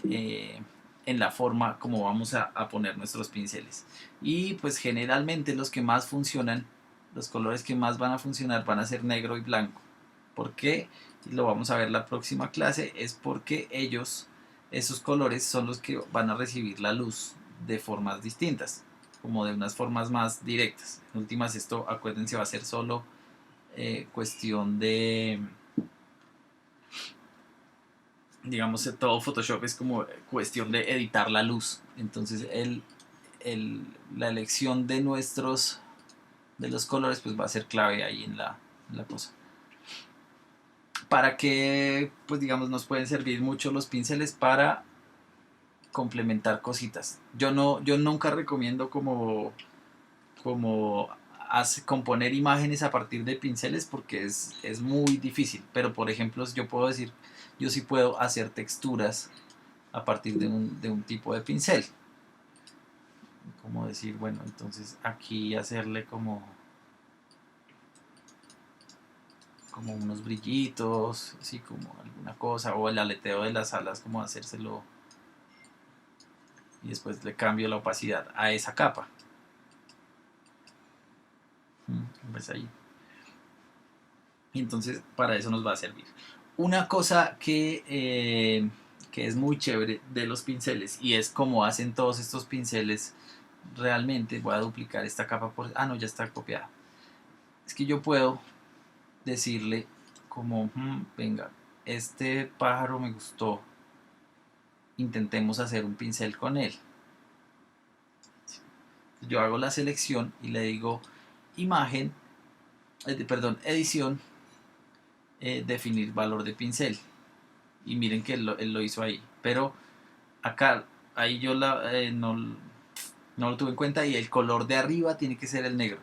la forma como vamos a poner nuestros pinceles. Y pues generalmente los que más funcionan, los colores que más van a funcionar van a ser negro y blanco. ¿Por qué? Y lo vamos a ver la próxima clase. Es porque esos colores son los que van a recibir la luz de formas distintas, como de unas formas más directas. En últimas, esto, acuérdense, va a ser solo cuestión de, digamos, todo Photoshop es como cuestión de editar la luz. Entonces la elección de los colores pues va a ser clave ahí en la cosa. Para que, pues digamos, nos pueden servir mucho los pinceles para complementar cositas. Yo nunca recomiendo como componer imágenes a partir de pinceles, porque es muy difícil. Pero por ejemplo, yo puedo decir, yo sí puedo hacer texturas a partir de un tipo de pincel. Como decir, bueno, entonces aquí hacerle como unos brillitos, así como alguna cosa, o el aleteo de las alas, como hacérselo, y después le cambio la opacidad a esa capa. ¿Ves ahí? Y entonces para eso nos va a servir. Una cosa que es muy chévere de los pinceles, y es como hacen todos estos pinceles realmente. Voy a duplicar esta capa no, ya está copiada. Es que yo puedo decirle como, venga, este pájaro me gustó, intentemos hacer un pincel con él. Yo hago la selección y le digo imagen, edición, definir valor de pincel, y miren que él lo hizo ahí, pero acá ahí yo no lo tuve en cuenta, y el color de arriba tiene que ser el negro,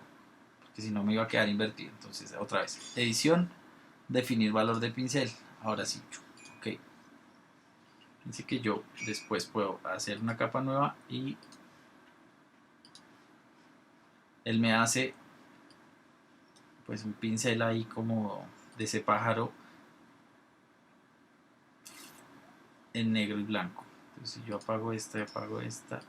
porque si no me iba a quedar invertido. Entonces otra vez, edición, definir valor de pincel. Ahora sí, ok. Así que yo después puedo hacer una capa nueva y él me hace pues un pincel ahí como de ese pájaro en negro y blanco. Entonces si yo apago esta y apago esta,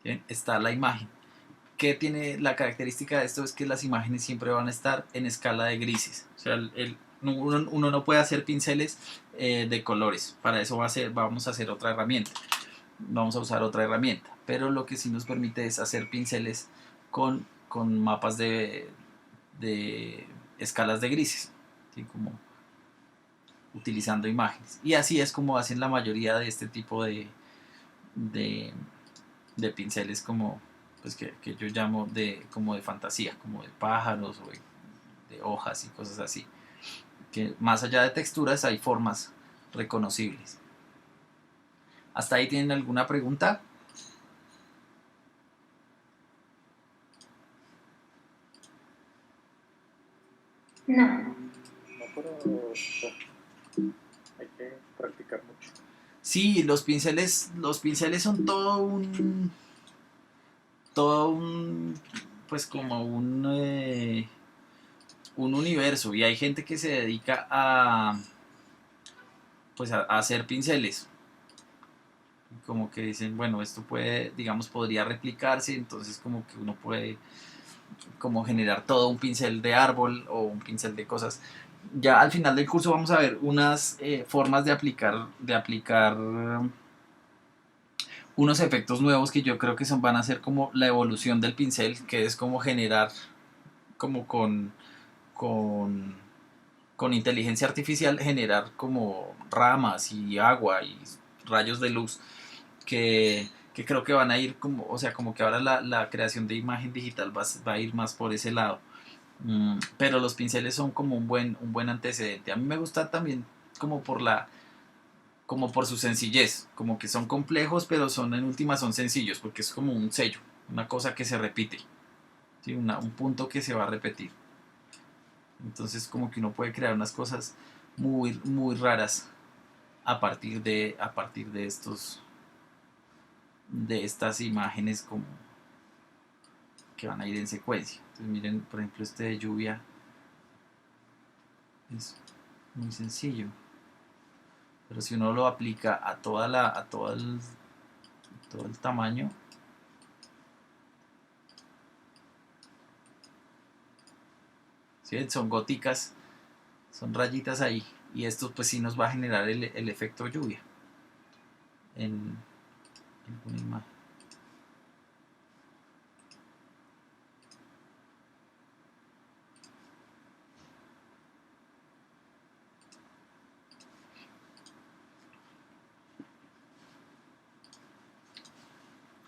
bien, está la imagen. ¿Qué tiene la característica de esto? Es que las imágenes siempre van a estar en escala de grises. O sea, uno no puede hacer pinceles de colores. Para eso vamos a hacer otra herramienta. Vamos a usar otra herramienta. Pero lo que sí nos permite es hacer pinceles con mapas de escalas de grises, ¿sí? Como utilizando imágenes. Y así es como hacen la mayoría de este tipo de pinceles, como pues que yo llamo como de fantasía, como de pájaros o de hojas y cosas así, que más allá de texturas hay formas reconocibles. ¿Hasta ahí tienen alguna pregunta? No. No, pero hay que practicar mucho. Sí, los pinceles son pues como un universo, y hay gente que se dedica pues a hacer pinceles, como que dicen, bueno, esto podría replicarse, entonces como que uno puede como generar todo un pincel de árbol o un pincel de cosas. Ya al final del curso vamos a ver unas formas de aplicar unos efectos nuevos que yo creo que van a ser como la evolución del pincel, que es como generar como con, con inteligencia artificial, generar como ramas y agua y rayos de luz que creo que van a ir como, o sea, como que ahora la creación de imagen digital va a ir más por ese lado. Pero los pinceles son como un buen antecedente. A mí me gusta también como como por su sencillez, como que son complejos, pero son en última son sencillos, porque es como un sello, una cosa que se repite, ¿sí? Un punto que se va a repetir. Entonces como que uno puede crear unas cosas muy raras a partir de estas imágenes como que van a ir en secuencia. Entonces miren, por ejemplo, este de lluvia es muy sencillo, pero si uno lo aplica a todo el tamaño, ¿sí? Son goticas, son rayitas ahí, y esto pues sí nos va a generar el efecto lluvia en una imagen.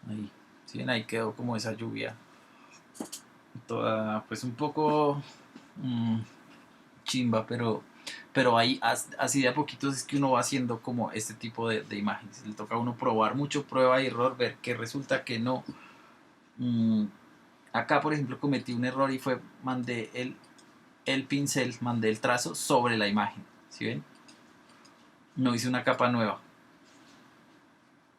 Ahí, ¿sí ven? Ahí quedó como esa lluvia toda pues un poco chimba, pero ahí así de a poquitos es que uno va haciendo como este tipo de imágenes. Le toca a uno probar mucho, prueba y error, ver qué resulta, que no. Mm, Acá, por ejemplo, cometí un error y fue mandé el pincel, mandé el trazo sobre la imagen. ¿Sí ven? No hice una capa nueva.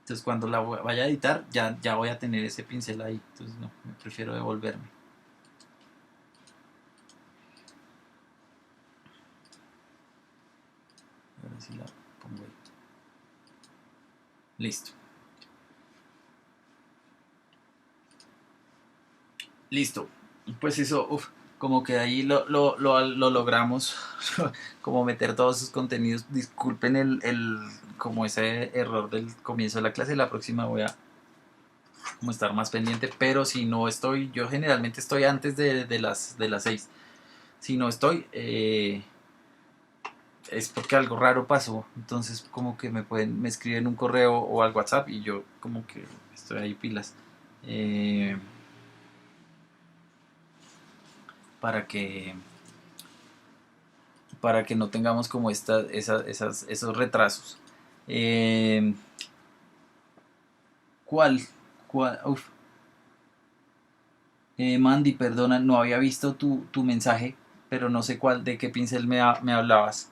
Entonces, cuando vaya a editar, ya voy a tener ese pincel ahí. Entonces, no, me prefiero devolverme. A ver si la pongo ahí. Listo. Listo. Pues eso, como que ahí lo logramos, como meter todos esos contenidos. Disculpen como ese error del comienzo de la clase. La próxima voy a como estar más pendiente, pero si no estoy, yo generalmente estoy antes de las 6. Si no estoy, es porque algo raro pasó. Entonces como que me escriben un correo o al WhatsApp y yo como que estoy ahí pilas. Eh, para que no tengamos como esos retrasos. Eh, ¿Cuál? ¿Cuál? Uf. Mandy, perdona, no había visto tu mensaje, pero no sé cuál, de qué pincel me hablabas.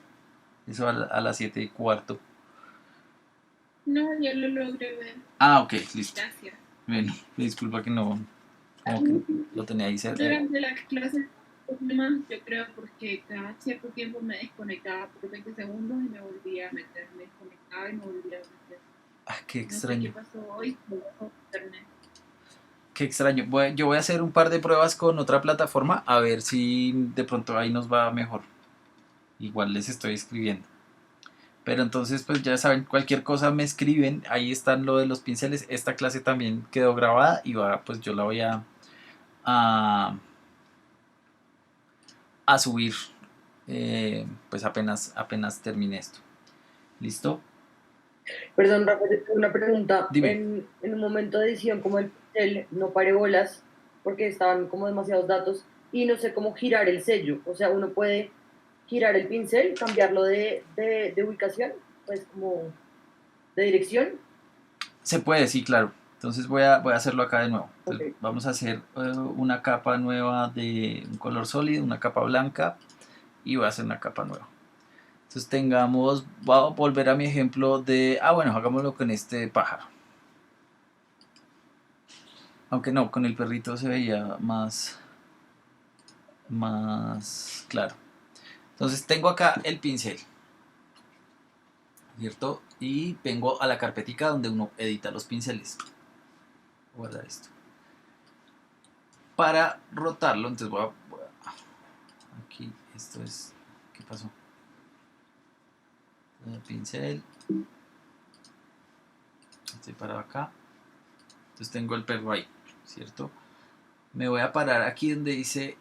Eso a las 7:15. No, ya lo logré ver. Ah, ok, listo. Gracias. Bueno, disculpa que no, como que lo tenía ahí cerca. Durante la clase, más yo creo porque cada cierto tiempo me desconectaba por 20 segundos y me volvía a meter, me desconectaba y me volvía a meter. Ah, qué No sé qué extraño. pasó hoy con internet. Qué extraño. Yo voy a hacer un par de pruebas con otra plataforma a ver si de pronto ahí nos va mejor. Igual les estoy escribiendo. Pero entonces, pues ya saben, cualquier cosa me escriben. Ahí están lo de los pinceles. Esta clase también quedó grabada y pues yo la voy a, a subir. Pues apenas termine esto. ¿Listo? Perdón, Rafa, yo tengo una pregunta. Dime. En un momento de edición, como el pincel no pare bolas, porque estaban como demasiados datos, y no sé cómo girar el sello. O sea, uno puede girar el pincel, cambiarlo de ubicación, pues como de dirección. Se puede, sí, claro. Entonces voy a hacerlo acá de nuevo. Entonces, Ok. vamos a hacer una capa nueva de un color sólido, una capa blanca y voy a hacer una capa nueva. Entonces voy a volver a mi ejemplo bueno, hagámoslo con este pájaro. Aunque no, con el perrito se veía más claro. Entonces tengo acá el pincel, ¿cierto? Y vengo a la carpetica donde uno edita los pinceles. Voy a guardar esto. para rotarlo, entonces aquí, esto es, ¿qué pasó? El pincel, estoy parado acá, entonces tengo el perro ahí, ¿cierto? Me voy a parar aquí donde dice,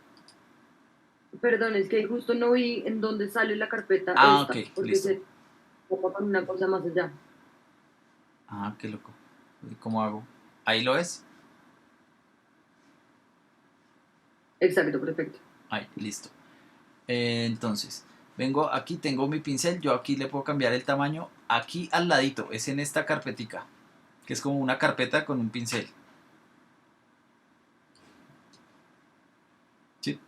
Perdón, es que justo no vi en dónde sale la carpeta esta, ok, porque listo. se ocupa con una cosa más allá. Qué loco, ¿cómo hago? Ahí lo es, Exacto, perfecto. ahí, listo. Entonces, vengo aquí, tengo mi pincel, yo aquí le puedo cambiar el tamaño, aquí al ladito, es en esta carpetica, que es como una carpeta con un pincel. ¿Sí?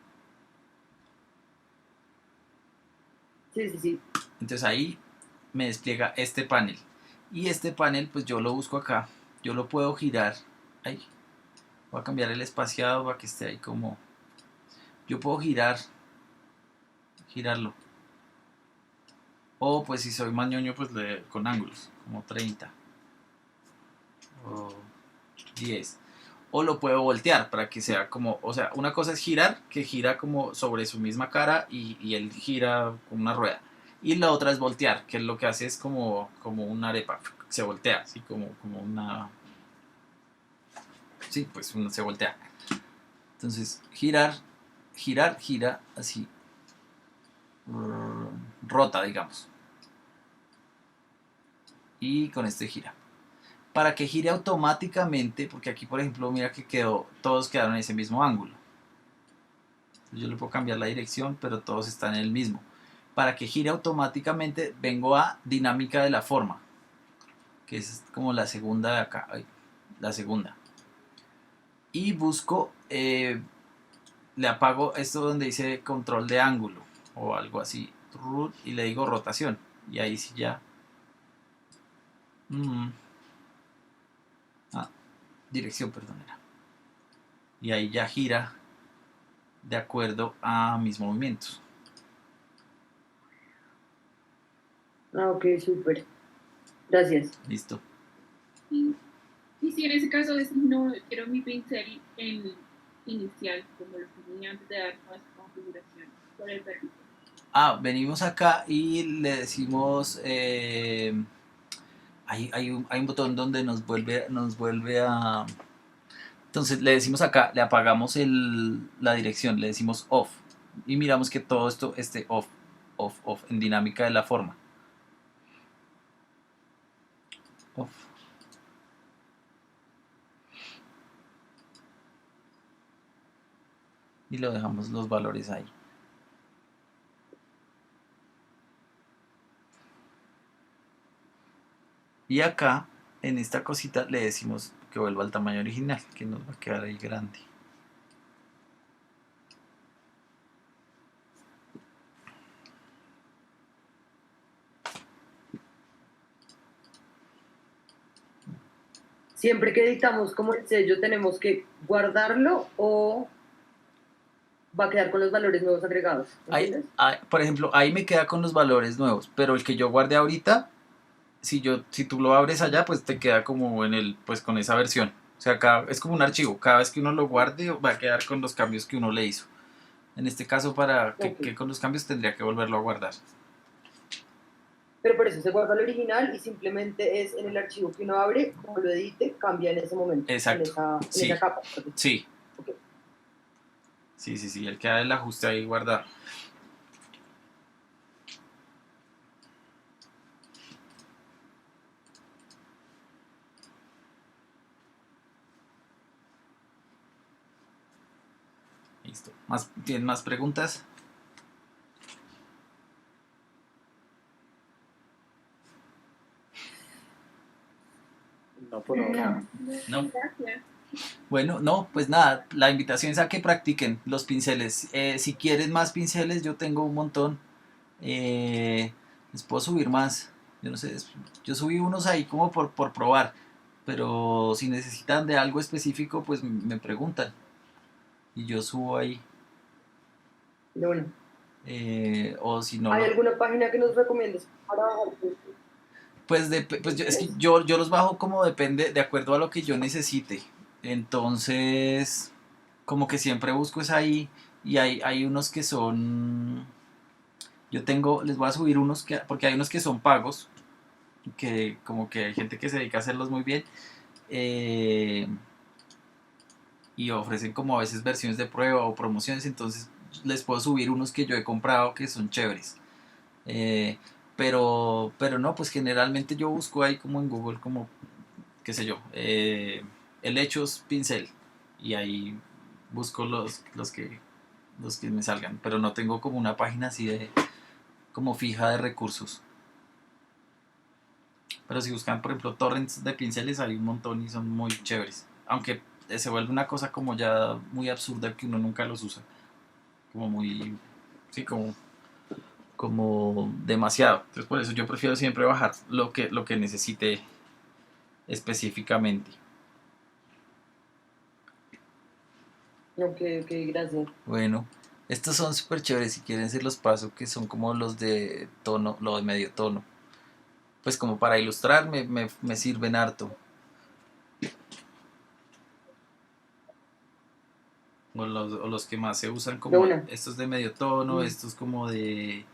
Sí, sí, sí. Entonces ahí me despliega este panel. Y este panel, pues yo lo busco acá, yo lo puedo girar. Ahí, voy a cambiar el espaciado para que esté ahí como... Yo puedo girarlo. O pues si soy más ñoño, pues con ángulos, como 30 o 10. O lo puedo voltear para que sea como, o sea, una cosa es girar, que gira como sobre su misma cara y él gira con una rueda. Y la otra es voltear, que lo que hace es como una arepa, se voltea, así como una... Sí, pues uno se voltea. Entonces, gira, así, rota, digamos. Y con este gira. Para que gire automáticamente, porque aquí por ejemplo mira que todos quedaron en ese mismo ángulo. Entonces yo le puedo cambiar la dirección, pero todos están en el mismo. Para que gire automáticamente vengo a dinámica de la forma, que es como la segunda de acá, la segunda. Y busco, le apago esto donde dice control de ángulo o algo así, y le digo rotación. Y ahí sí ya... dirección, perdón, era. Y ahí ya gira de acuerdo a mis movimientos. Ok, súper. Gracias. Listo. Y si en ese caso no quiero mi pincel en inicial, como lo tenía antes de dar más configuración por el perrito. Venimos acá y le decimos, hay un botón donde nos vuelve a... Entonces le decimos acá, le apagamos la dirección, le decimos off. Y miramos que todo esto esté off, en dinámica de la forma. Off. Y lo dejamos los valores ahí. Y acá, en esta cosita, le decimos que vuelva al tamaño original, que nos va a quedar ahí grande. Siempre que editamos como el sello, ¿tenemos que guardarlo o va a quedar con los valores nuevos agregados? ¿Entiendes? Por ejemplo, ahí me queda con los valores nuevos, pero el que yo guardé ahorita, si tú lo abres allá, pues te queda como pues con esa versión. O sea, es como un archivo. Cada vez que uno lo guarde, va a quedar con los cambios que uno le hizo. En este caso, para que con los cambios tendría que volverlo a guardar. Pero por eso se guarda el original y simplemente es en el archivo que uno abre, como lo edite, cambia en ese momento. Exacto. En esa capa. Sí. Okay. Sí. Él queda el ajuste ahí guardado. Listo. ¿Tienen más preguntas? No, por ahora. No. Gracias. Bueno, no, pues nada, la invitación es a que practiquen los pinceles. Si quieren más pinceles, yo tengo un montón. Les puedo subir más. Yo no sé, yo subí unos ahí como por probar. Pero si necesitan de algo específico, pues me preguntan. Y yo subo ahí. Bueno. O si no... ¿Hay alguna página que nos recomiendes para bajar? Pues es que yo los bajo como depende, de acuerdo a lo que yo necesite. Entonces, como que siempre busco es ahí y hay unos que son, yo tengo, les voy a subir unos que, porque hay unos que son pagos, que como que hay gente que se dedica a hacerlos muy bien eh, y ofrecen como a veces versiones de prueba o promociones, entonces les puedo subir unos que yo he comprado que son chéveres. Eh, pero no, pues generalmente yo busco ahí como en Google, como, qué sé yo, helechos pincel. Y ahí busco los que me salgan. Pero no tengo como una página así de, como fija de recursos. Pero si buscan, por ejemplo, torrents de pinceles, hay un montón y son muy chéveres. Aunque se vuelve una cosa como ya muy absurda que uno nunca los usa. Como muy, sí, como demasiado. Entonces por eso yo prefiero siempre bajar lo que necesite específicamente. Ok, ok, gracias. Bueno, estos son súper chéveres. Si quieren se los paso, que son como los de tono, lo de medio tono. Pues como para ilustrar me sirven harto. O los que más se usan De como una. estos de medio tono, Mm. estos como de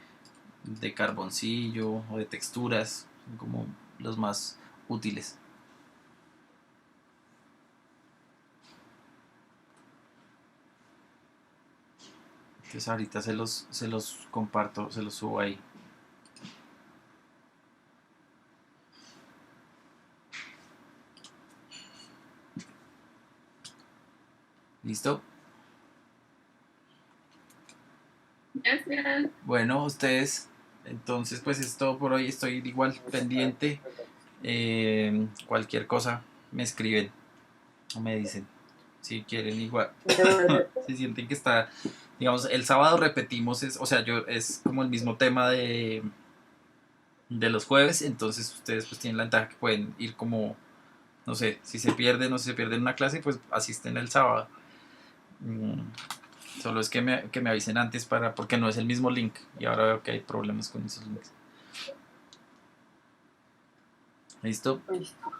carboncillo o de texturas. Son como los más útiles. Entonces ahorita se los comparto, se los subo ahí. ¿Listo? Gracias. Bueno, ustedes, entonces pues es todo por hoy. Estoy igual pendiente. Cualquier cosa me escriben o me dicen. Si quieren igual. De una. Si sienten que está, digamos, el sábado repetimos, o sea, es como el mismo tema de los jueves, entonces ustedes pues tienen la ventaja que pueden ir como, no sé, si se pierden o si se pierden una clase, pues asisten el sábado. Mm, Solo es que me avisen antes porque no es el mismo link y ahora veo que hay problemas con esos links. ¿Listo? Listo.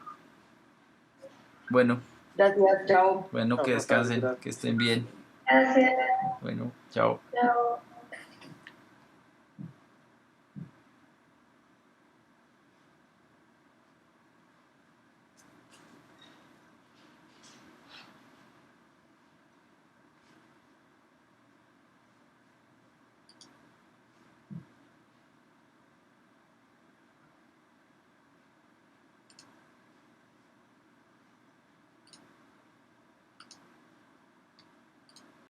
Bueno, Gracias, chao. bueno, No, que Rafael, descansen, que gracias. estén bien. Gracias. Bueno, chao. Chao.